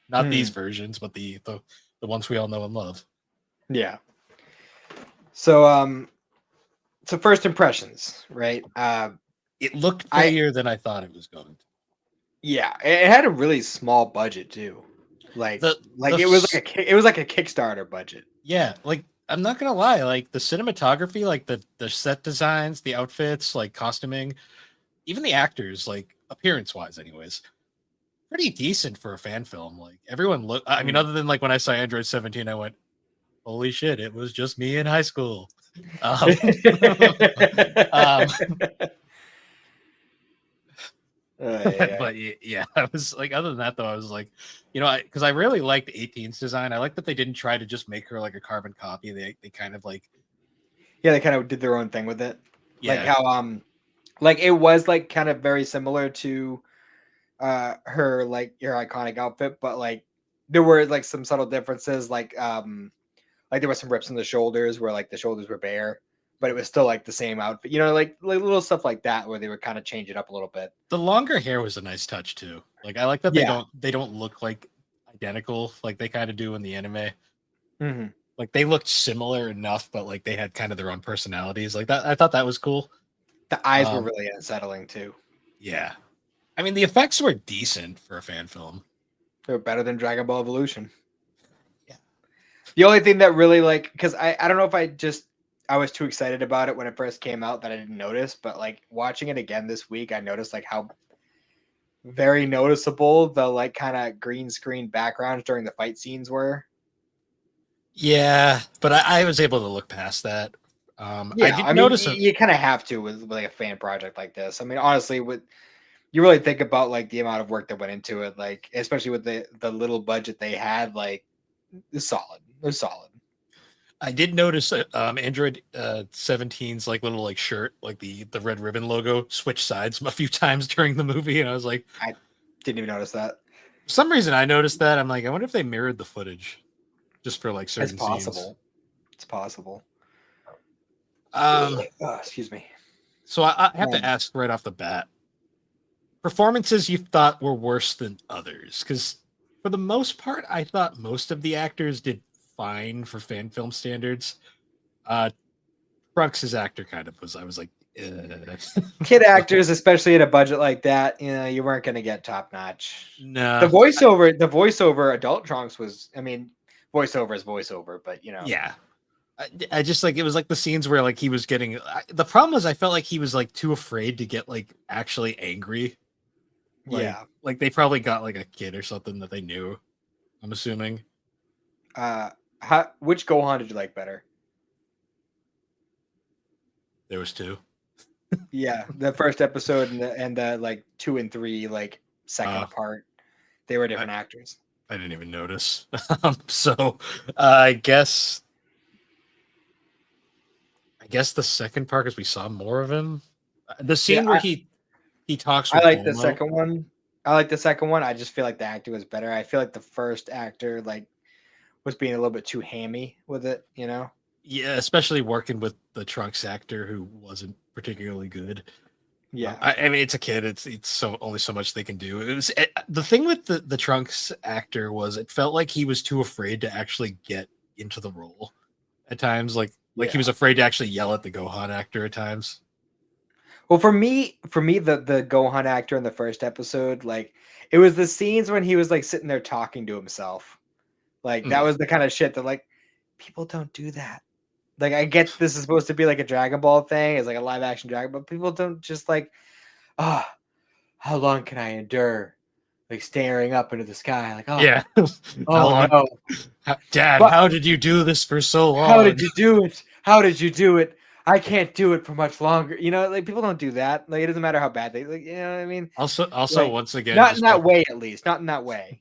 Not these versions, but the ones we all know and love. Yeah. So so first impressions, right? It looked prettier than I thought it was going to. Yeah, it had a really small budget too. Like it was like a Kickstarter budget. Yeah, like I'm not gonna lie, like the cinematography, like the set designs, the outfits, like costuming, even the actors, like appearance wise, anyways, pretty decent for a fan film. Like everyone look, I mean, other than like when I saw Android 17, I went, "Holy shit! It was just me in high school." Um, but yeah, I was like, other than that though, I was like, because I really liked 18's design. I like that they didn't try to just make her like a carbon copy. They kind of like, yeah, they kind of did their own thing with it. Yeah. Like how like it was like kind of very similar to her like your iconic outfit, but like there were like some subtle differences, like there were some rips in the shoulders where like the shoulders were bare, but it was still like the same outfit, like little stuff like that where they would kind of change it up a little bit. The longer hair was a nice touch too. Like I like that they don't look like identical like they kind of do in the anime. Mm-hmm. Like they looked similar enough, but like they had kind of their own personalities. Like that, I thought that was cool. The eyes were really unsettling too. Yeah, I mean the effects were decent for a fan film. They were better than Dragon Ball Evolution. Yeah. The only thing that really because I don't know if I was too excited about it when it first came out that I didn't notice, but like watching it again this week, I noticed like how very noticeable the like kind of green screen backgrounds during the fight scenes were. Yeah, but I was able to look past that. Yeah, I did notice you kind of have to with like a fan project like this. I mean, honestly, with you really think about like the amount of work that went into it, like especially with the little budget they had, like it's solid. It was solid. I did notice Android 17's like little like shirt, like the red ribbon logo, switch sides a few times during the movie, and I was like, I didn't even notice that. For some reason, I noticed that. I'm like, I wonder if they mirrored the footage, just for like certain it's possible. Scenes. It's possible. Excuse me. So I have to ask right off the bat: performances you thought were worse than others? Because for the most part, I thought most of the actors did fine for fan film standards. Trunks' actor kind of was. I was like, kid actors, especially at a budget like that, you weren't going to get top notch. No, the voiceover adult Trunks was. I mean, voiceover is voiceover, but yeah. I just like it was like the scenes where like he was getting. The problem was I felt like he was like too afraid to get like actually angry. Yeah, like they probably got like a kid or something that they knew. I'm assuming. Which Gohan did you like better? There was two. Yeah, the first episode and the like 2 and 3 like second part, they were different actors. I didn't even notice. So I guess the second part because we saw more of him. The scene where he talks. I like the second one. I just feel like the actor was better. I feel like the first actor like was being a little bit too hammy with it. Yeah, especially working with the Trunks actor who wasn't particularly good. Yeah, I mean it's a kid. It's so only so much they can do. The thing with the Trunks actor was it felt like he was too afraid to actually get into the role at times. Like he was afraid to actually yell at the Gohan actor at times. Well, for me, the Gohan actor in the first episode, like it was the scenes when he was like sitting there talking to himself. Like that was the kind of shit that like people don't do that. Like I get this is supposed to be like a Dragon Ball thing, it's like a live action Dragon, but people don't just like, how long can I endure? Like staring up into the sky, like yeah. No, Dad, how did you do this for so long? How did you do it? How did you do it? I can't do it for much longer. You know, like people don't do that. Like it doesn't matter how bad they, like, you know what I mean? Also, Like once again, not in just that way, at least. Not in that way.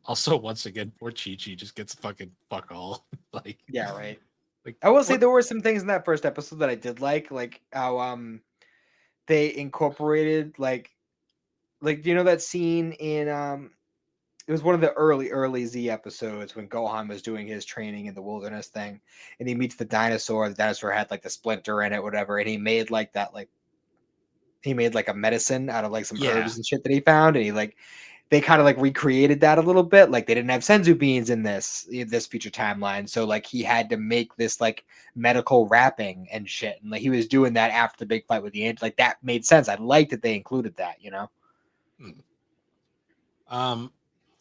once again, poor Chi Chi just gets fucking fuck all. like, Yeah, right. like I will say what? there were some things in that first episode that I did like how they incorporated like that scene in it was one of the early Z episodes when Gohan was doing his training in the wilderness thing, and he meets the dinosaur. The dinosaur had like the splinter in it, whatever, and he made like that like he made like a medicine out of like some Yeah. herbs and shit that he found, and he like they kind of like recreated that a little bit. Like they didn't have senzu beans in this future timeline, so like he had to make this like medical wrapping and shit, and like he was doing that after the big fight with the ant. Like that made sense. I liked that they included that. Hmm.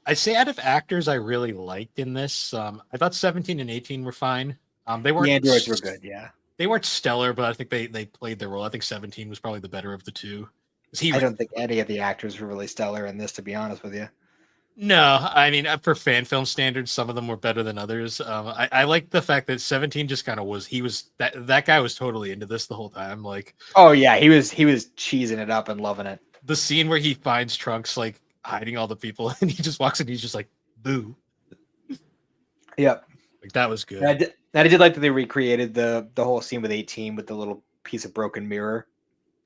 I'd say out of actors I really liked in this, I thought 17 and 18 were fine. They The weren't androids were good, yeah. they weren't stellar, but I think they played their role. I think 17 was probably the better of the two. 'Cause I don't think any of the actors were really stellar in this, to be honest with you. No, I mean for fan film standards, some of them were better than others. I like the fact that 17 just kind of was. He was that guy was totally into this the whole time. Like Oh yeah, he was cheesing it up and loving it. the scene where he finds Trunks like hiding all the people, and he just walks in, he's just like boo. Yep. Like that was And I good. did, and I did like that they recreated the whole scene with 18 with the little piece of broken mirror,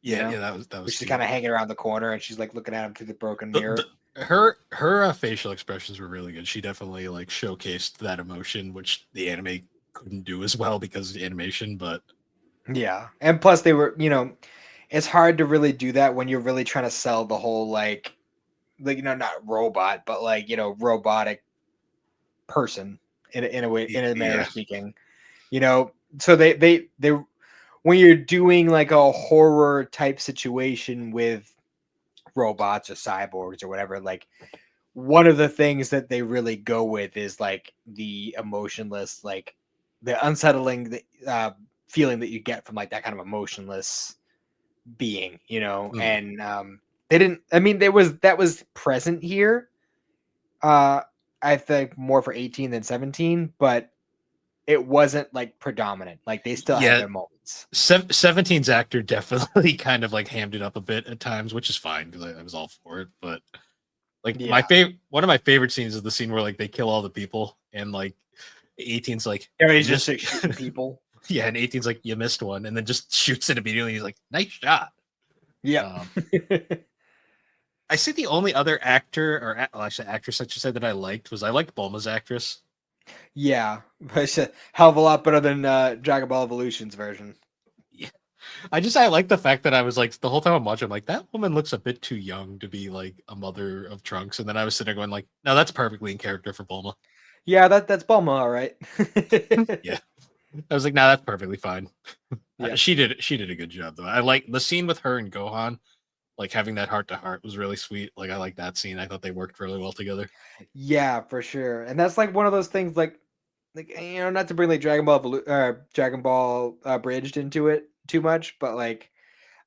Yeah, yeah, that where was she's cute. kind of hanging around the corner and she's like looking at him through the broken The mirror. her facial expressions were really good. She definitely like showcased that emotion, which the anime couldn't do as well because of the animation. But Yeah. And plus they were, it's hard to really do that when you're really trying to sell the whole like not robot, but like, robotic person in a way, in a manner of yeah, speaking. So they when you're doing like a horror type situation with robots or cyborgs or whatever, like one of the things that they really go with is like the emotionless, like the unsettling feeling that you get from like that kind of emotionless being, mm, and they didn't. I mean, that was present here. Uh, I think more for 18 than 17, but it wasn't like predominant. Like they still had yeah. their moments. 17's actor definitely kind of like hammed it up a bit at times, which is fine because I was all for it. But like Yeah. one of my favorite scenes is the scene where like they kill all the people and like 18's like Yeah, you he's just missed. like shooting people. Yeah, and 18's like you missed one, and then just shoots it immediately. He's like, nice shot. Yep. Um, I see the only other actor or well, actually actress I should say that I liked was I liked Bulma's actress. Yeah, but it's a hell of a lot better than Dragon Ball Evolution's version. Yeah. I like the fact that I was like the whole time I'm watching, I'm like, that woman looks a bit too young to be like a mother of Trunks. And then I was sitting there going like, no, that's perfectly in character for Bulma. Yeah, that's Bulma, all right. Yeah. I was like, nah, that's perfectly fine. Yeah, She did a good job though. I like the scene with her and Gohan, like having that heart to heart was really sweet. Like I like that scene. I thought they worked really well together. yeah, for sure. And that's like one of those things, like not to bring like Dragon Ball Bridged into it too much, but like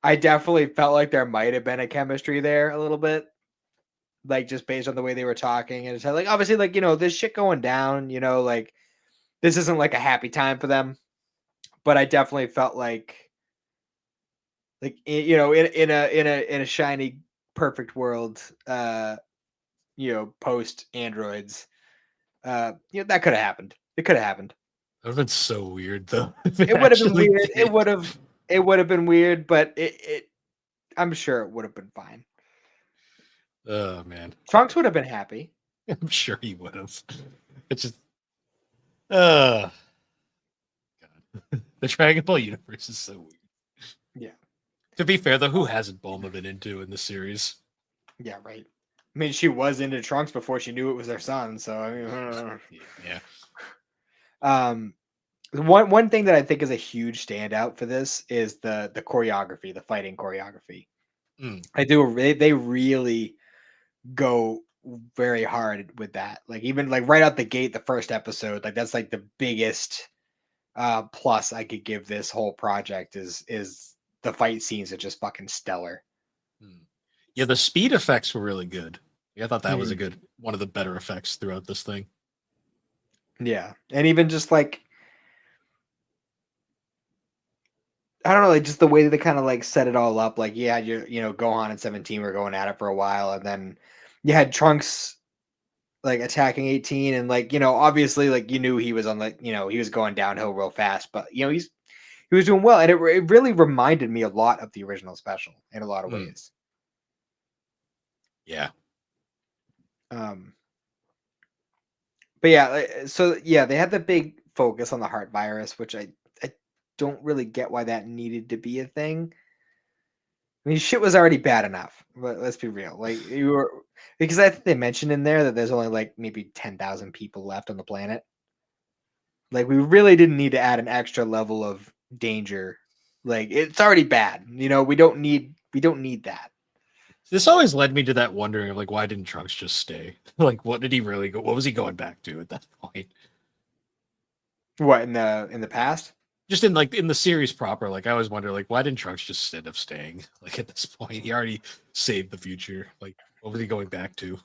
I definitely felt like there might have been a chemistry there a little bit, like just based on the way they were talking, and it's like obviously like this shit going down, like this isn't like a happy time for them, but I definitely felt like in a shiny perfect world, post androids, that could have happened. It could have happened. That would have been so weird though if it It would have been actually weird. it did. would have it would have been weird, but it I'm sure it would have been fine. Oh man. Trunks would have been happy. I'm sure he would have. It's just uh God. The Dragon Ball universe is so weird. Yeah, To be fair though, who hasn't Bulma been into in the series? yeah, right. I mean, she was into Trunks before she knew it was their son, so I mean, Yeah. um one thing that I think is a huge standout for this is the choreography, the fighting choreography. Mm. They really go very hard with that. Like even like right out the gate, the first episode, like that's like the biggest plus I could give this whole project is the fight scenes are just fucking stellar. Mm. Yeah, the speed effects were really good. Yeah, I thought that was a Mhm. good one of the better effects throughout this thing. Yeah, and even just like I don't know, like just the way that they kind of like set it all up. Like, yeah, Gohan and 17 were going at it for a while, and then you had Trunks like attacking 18, and like obviously like you knew he was on like he was going downhill real fast, but he was doing well, and it really reminded me a lot of the original special in a lot of Mm, ways. yeah. But yeah, so yeah, they had the big focus on the heart virus, which I don't really get why that needed to be a thing. I mean, shit was already bad enough. But let's be real. Like you were because I think they mentioned in there that there's only like maybe 10,000 people left on the planet. Like we really didn't need to add an extra level of danger. Like it's already bad. We don't need that. This always led me to that wondering of like, why didn't Trunks just stay? Like, what did he really go? What was he going back to at that point? What in the past? Just in the series proper, like I always wonder, like, why didn't Trunks just end up staying? Like at this point, he already saved the future. Like, what was he going back to?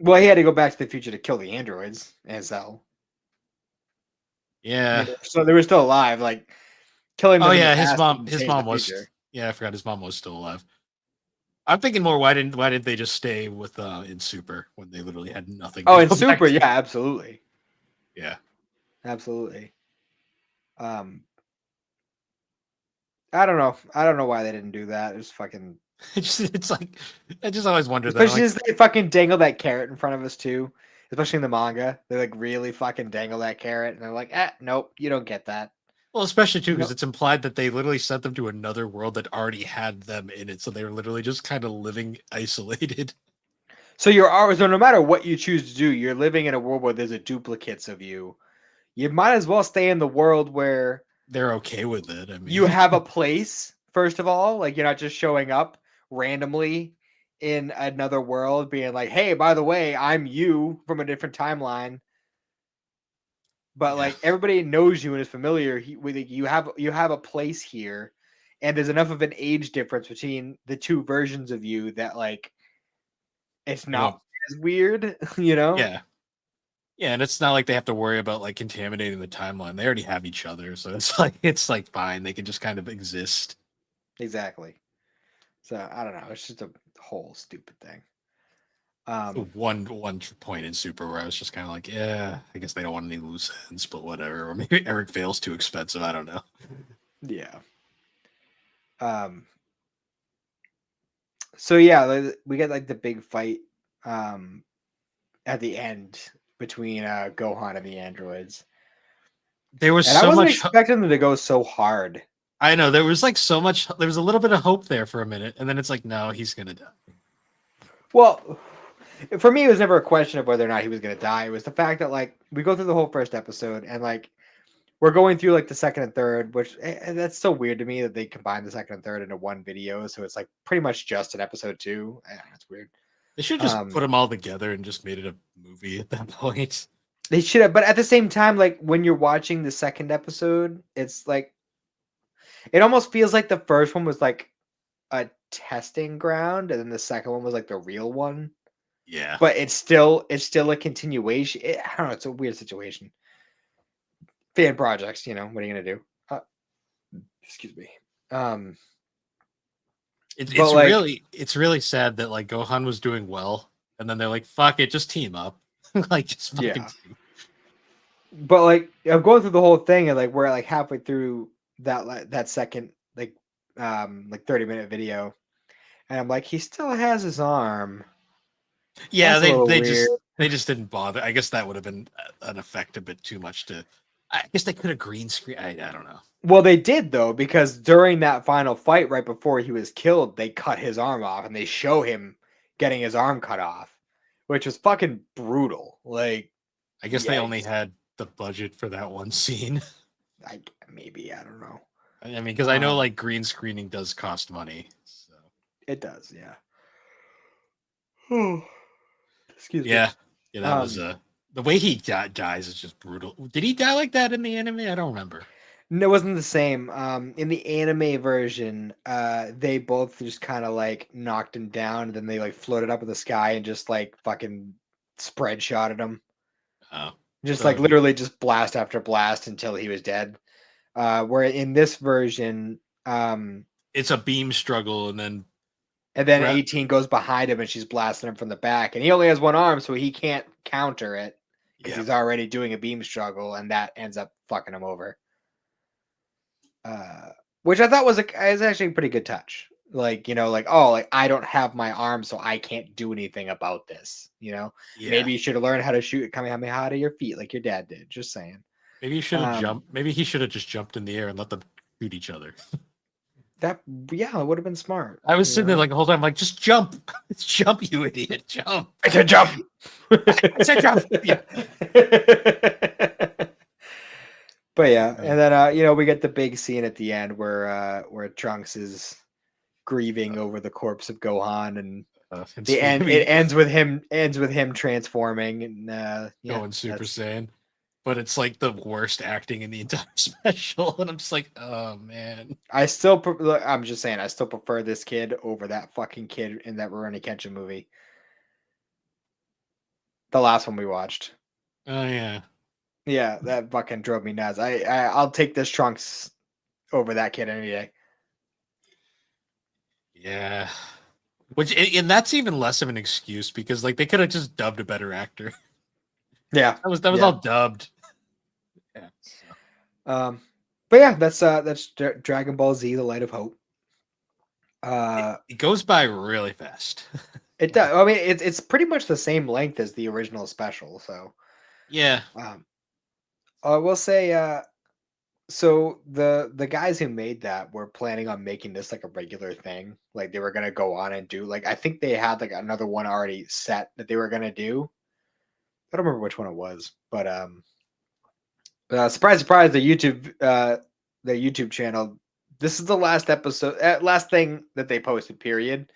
Well, he had to go back to the future to kill the androids as well. I Yeah. mean, so they were still alive. Like killing Oh them in the yeah, past didn't his change the mom was. future. Yeah, I forgot his mom was still alive. I'm thinking more. Why didn't they just stay with in Super when they literally had nothing Oh, to and go back Super, to? yeah, absolutely, Yeah. absolutely. Um, I don't know. I don't know why they didn't do that. It's fucking, It's like I just always wonder that. I'm especially like, as they fucking dangle that carrot in front of us too. Especially in the manga, they like really fucking dangle that carrot, and they're like, nope, you don't get that. well, especially too because No. it's implied that they literally sent them to another world that already had them in it, so they were literally just kind of living isolated. So you're always, so no matter what you choose to do, you're living in a world where there's a duplicates of you. You might as well stay in the world where They're okay with it. I you mean, have a place, first of all. Like you're not just showing up randomly in another world being like, hey, by the way, I'm you from a different timeline. But yeah. like everybody knows you and is familiar with it. You have a place here, and there's enough of an age difference between the two versions of you that like it's They not don't. as weird, you know? Yeah. Yeah, and it's not like they have to worry about like contaminating the timeline. They already have each other, so it's like fine. They can just kind of exist. Exactly. So I don't know. It's just a whole stupid thing. The Um, one point in Super where I was just kind of like, yeah, I guess they don't want any loose ends, but whatever. Or maybe Eric Vale's too expensive. I don't know. yeah. Um, so yeah, we get like the big fight um at the end between Gohan and the androids. There was And I so wasn't much. expecting them to go so hard. I know there was like so much. There was a little bit of hope there for a minute, and then it's like, no, he's gonna die. Well, for me, it was never a question of whether or not he was going to die. It was the fact that like we go through the whole first episode and like we're going through like the second and third, which that's so weird to me that they combine the second and third into one video. So it's like pretty much just an episode two. That's weird. They should just put Um, them all together and just made it a movie at that point. they should have, but at the same time, like when you're watching the second episode, it's like it almost feels like the first one was like a testing ground, and then the second one was like the real one. Yeah. But it's still a continuation. I don't know. It's a weird situation. Fan projects, what are you gonna do? Excuse me. Um, It's but it's like, really it's really sad that like Gohan was doing well, and then they're like, "Fuck it, just team up, like just fucking yeah. team." But like, I'm going through the whole thing, and like we're like halfway through that second like 30-minute video, and I'm like, he still has his arm. Yeah, That's a they little they weird. just they just didn't bother. I guess that would have been an effect a bit too much to. I guess they could have green screen. I don't know. Well, they did though, because during that final fight, right before he was killed, they cut his arm off, and they show him getting his arm cut off, which was fucking brutal. Like, I guess they only yikes. had the budget for that one scene. Maybe I don't know. I mean, because I know Um, like green screening does cost money. So it does, yeah. Excuse me. yeah, yeah, that was Um, the way he dies is just brutal. Did he die like that in the anime? I don't remember. no, it wasn't the same. In the anime version, they both just kind of like knocked him down, and then they like floated up in the sky and just like fucking spread shotted him, Oh, just like so literally just blast after blast until he was dead. Where in this version, It's a beam struggle, and then And then 18 goes behind him and she's blasting him from the back. And he only has one arm, so he can't counter it because yeah, he's already doing a beam struggle, and that ends up fucking him over. Which I thought was actually a pretty good touch. Like, like, oh, like I don't have my arm, so I can't do anything about this. yeah. Maybe you should have learned how to shoot Kamehameha out of your feet like your dad did. Just saying. Maybe he should have jumped. Maybe he should have just jumped in the air and let them shoot each other. That yeah, it would have been smart. I was sitting there like the whole time, like, just jump, jump, you idiot, jump. I said jump. I said jump. Yeah. But yeah, and then we get the big scene at the end where Trunks is grieving over the corpse of Gohan, and it ends with him transforming and going Super Saiyan. But it's like the worst acting in the entire special, and I'm just like, oh man. I'm just saying, I still prefer this kid over that fucking kid in that Rurouni Kenshin movie, the last one we watched. Oh yeah. Yeah, that fucking drove me nuts. I'll take this Trunks over that kid any day. Yeah. And that's even less of an excuse because like they could have just dubbed a better actor. Yeah, that was all dubbed. Yeah. So. But yeah, that's Dragon Ball Z: The Light of Hope. It goes by really fast. It does. I mean, it's pretty much the same length as the original special. So yeah. I will say, so the guys who made that were planning on making this like a regular thing. Like they were gonna go on and do like I think they had like another one already set that they were gonna do. I don't remember which one it was, but surprise, surprise! The YouTube channel. This is the last episode, last thing that they posted. Period.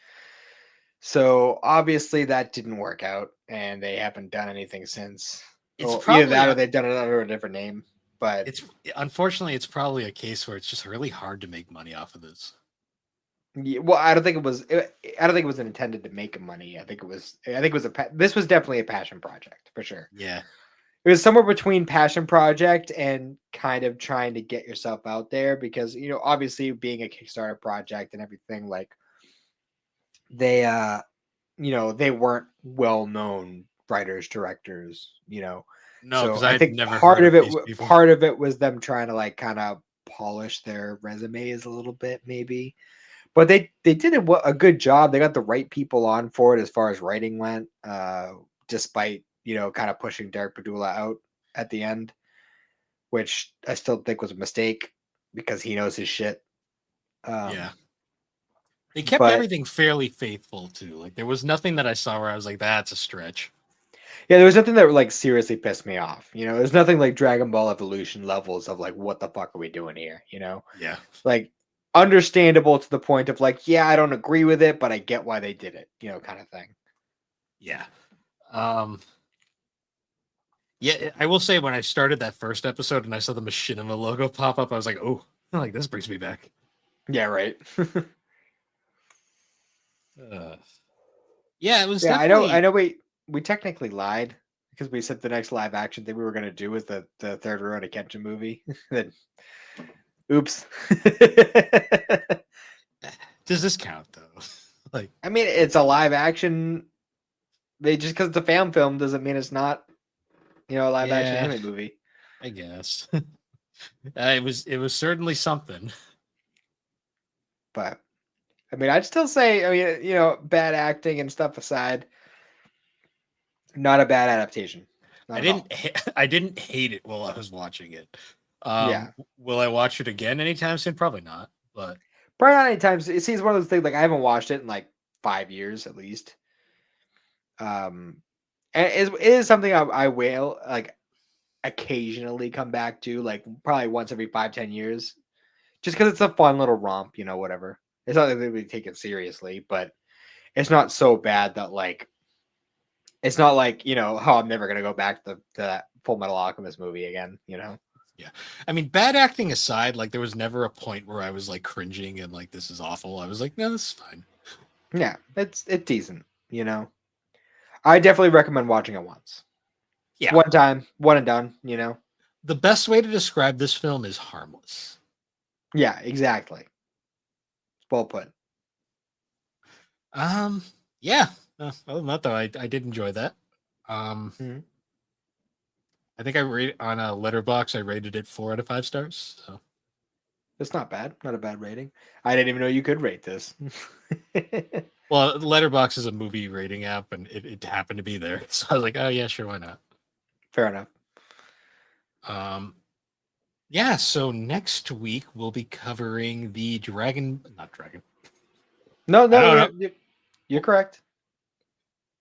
So obviously that didn't work out, and they haven't done anything since. Either that or they've done it under a different name. But unfortunately it's probably a case where it's just really hard to make money off of this. Yeah, well, I don't think it was. I don't think it was intended to make money. I think it was. This was definitely a passion project for sure. Yeah, it was somewhere between passion project and kind of trying to get yourself out there because obviously being a Kickstarter project and everything, like they they weren't well known writers, directors. No, so I think part of it was them trying to like kind of polish their resumes a little bit, maybe. But they did a good job. They got the right people on for it as far as writing went, despite kind of pushing Derek Padula out at the end, which I still think was a mistake because he knows his shit. Yeah, they kept everything fairly faithful too. Like there was nothing that I saw where I was like, "That's a stretch." Yeah, there was nothing that like seriously pissed me off. There's nothing like Dragon Ball Evolution levels of like, what the fuck are we doing here? Yeah, like. Understandable to the point of like, yeah, I don't agree with it, but I get why they did it, kind of thing. Yeah. Yeah, I will say when I started that first episode and I saw the Machinima logo pop up, I was like, oh, like this brings me back. Yeah, right. Yeah, it was. Yeah, definitely... I know. We technically lied because we said the next live action thing we were gonna do was the third Rurouni Kenshin movie. Then, oops. Does this count though? Like, I mean, it's a live action. Just because it's a fan film doesn't mean it's not, a live action anime movie. I guess it was certainly something. But I mean, I'd still say, I mean, bad acting and stuff aside, not a bad adaptation. I didn't hate it while I was watching it. Yeah. Will I watch it again anytime soon? Probably not. But probably not anytime soon. It's one of those things like I haven't watched it in like 5 years at least. And it is something I will like occasionally come back to, like probably once every 5-10 years, just because it's a fun little romp, whatever. It's not that we take it seriously, but it's not so bad that like it's not like I'm never gonna go back to that Full Metal Alchemist movie again. Yeah, I mean, bad acting aside, like there was never a point where I was like cringing and like this is awful. I was like, no, this is fine. Yeah, it's decent. I definitely recommend watching it once. Yeah, one time, one and done. The best way to describe this film is harmless. Yeah, exactly. Well put. Yeah. Other than that, though, I did enjoy that. Mhm. I think I rate on a letterbox. I rated it 4 out of 5 stars. So It's not bad. Not a bad rating. I didn't even know you could rate this. well, letterbox is a movie rating app, and it happened to be there. So I was like, oh yeah, sure, why not? Fair enough. Um, yeah. So next week we'll be covering the Dragon, not Dragon. No, I no, don't yeah, know. you're correct.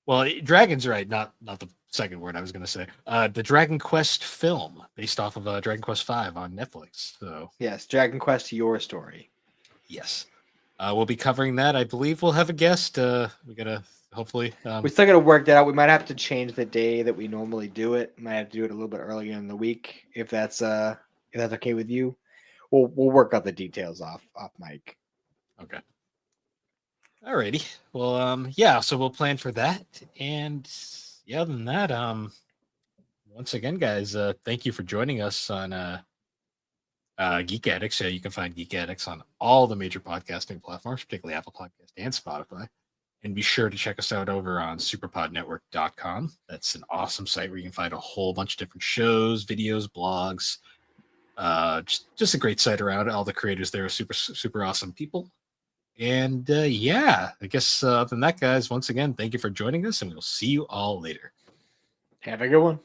Well, Dragon's right, not the second word I was going to say. The Dragon Quest film based off of Dragon Quest V on Netflix. So Yes, Dragon Quest: Your Story. yes, we'll be covering that. I believe we'll have a guest. We gotta hopefully. We still got to work that out. We might have to change the day that we normally do it. Might have to do it a little bit earlier in the week if that's okay with you. We'll work out the details off mic. Okay. Alrighty. Well, yeah. So we'll plan for that, and yeah, other than that, once again, guys, thank you for joining us on Geek Addicts. You can find Geek Addicts on all the major podcasting platforms, particularly Apple Podcast and Spotify. And be sure to check us out over on superpodnetwork.com. That's an awesome site where you can find a whole bunch of different shows, videos, blogs. Just a great site around. All the creators there are super awesome people. And yeah, I guess other than that, guys, once again, thank you for joining us, and we'll see you all later. Have a good one.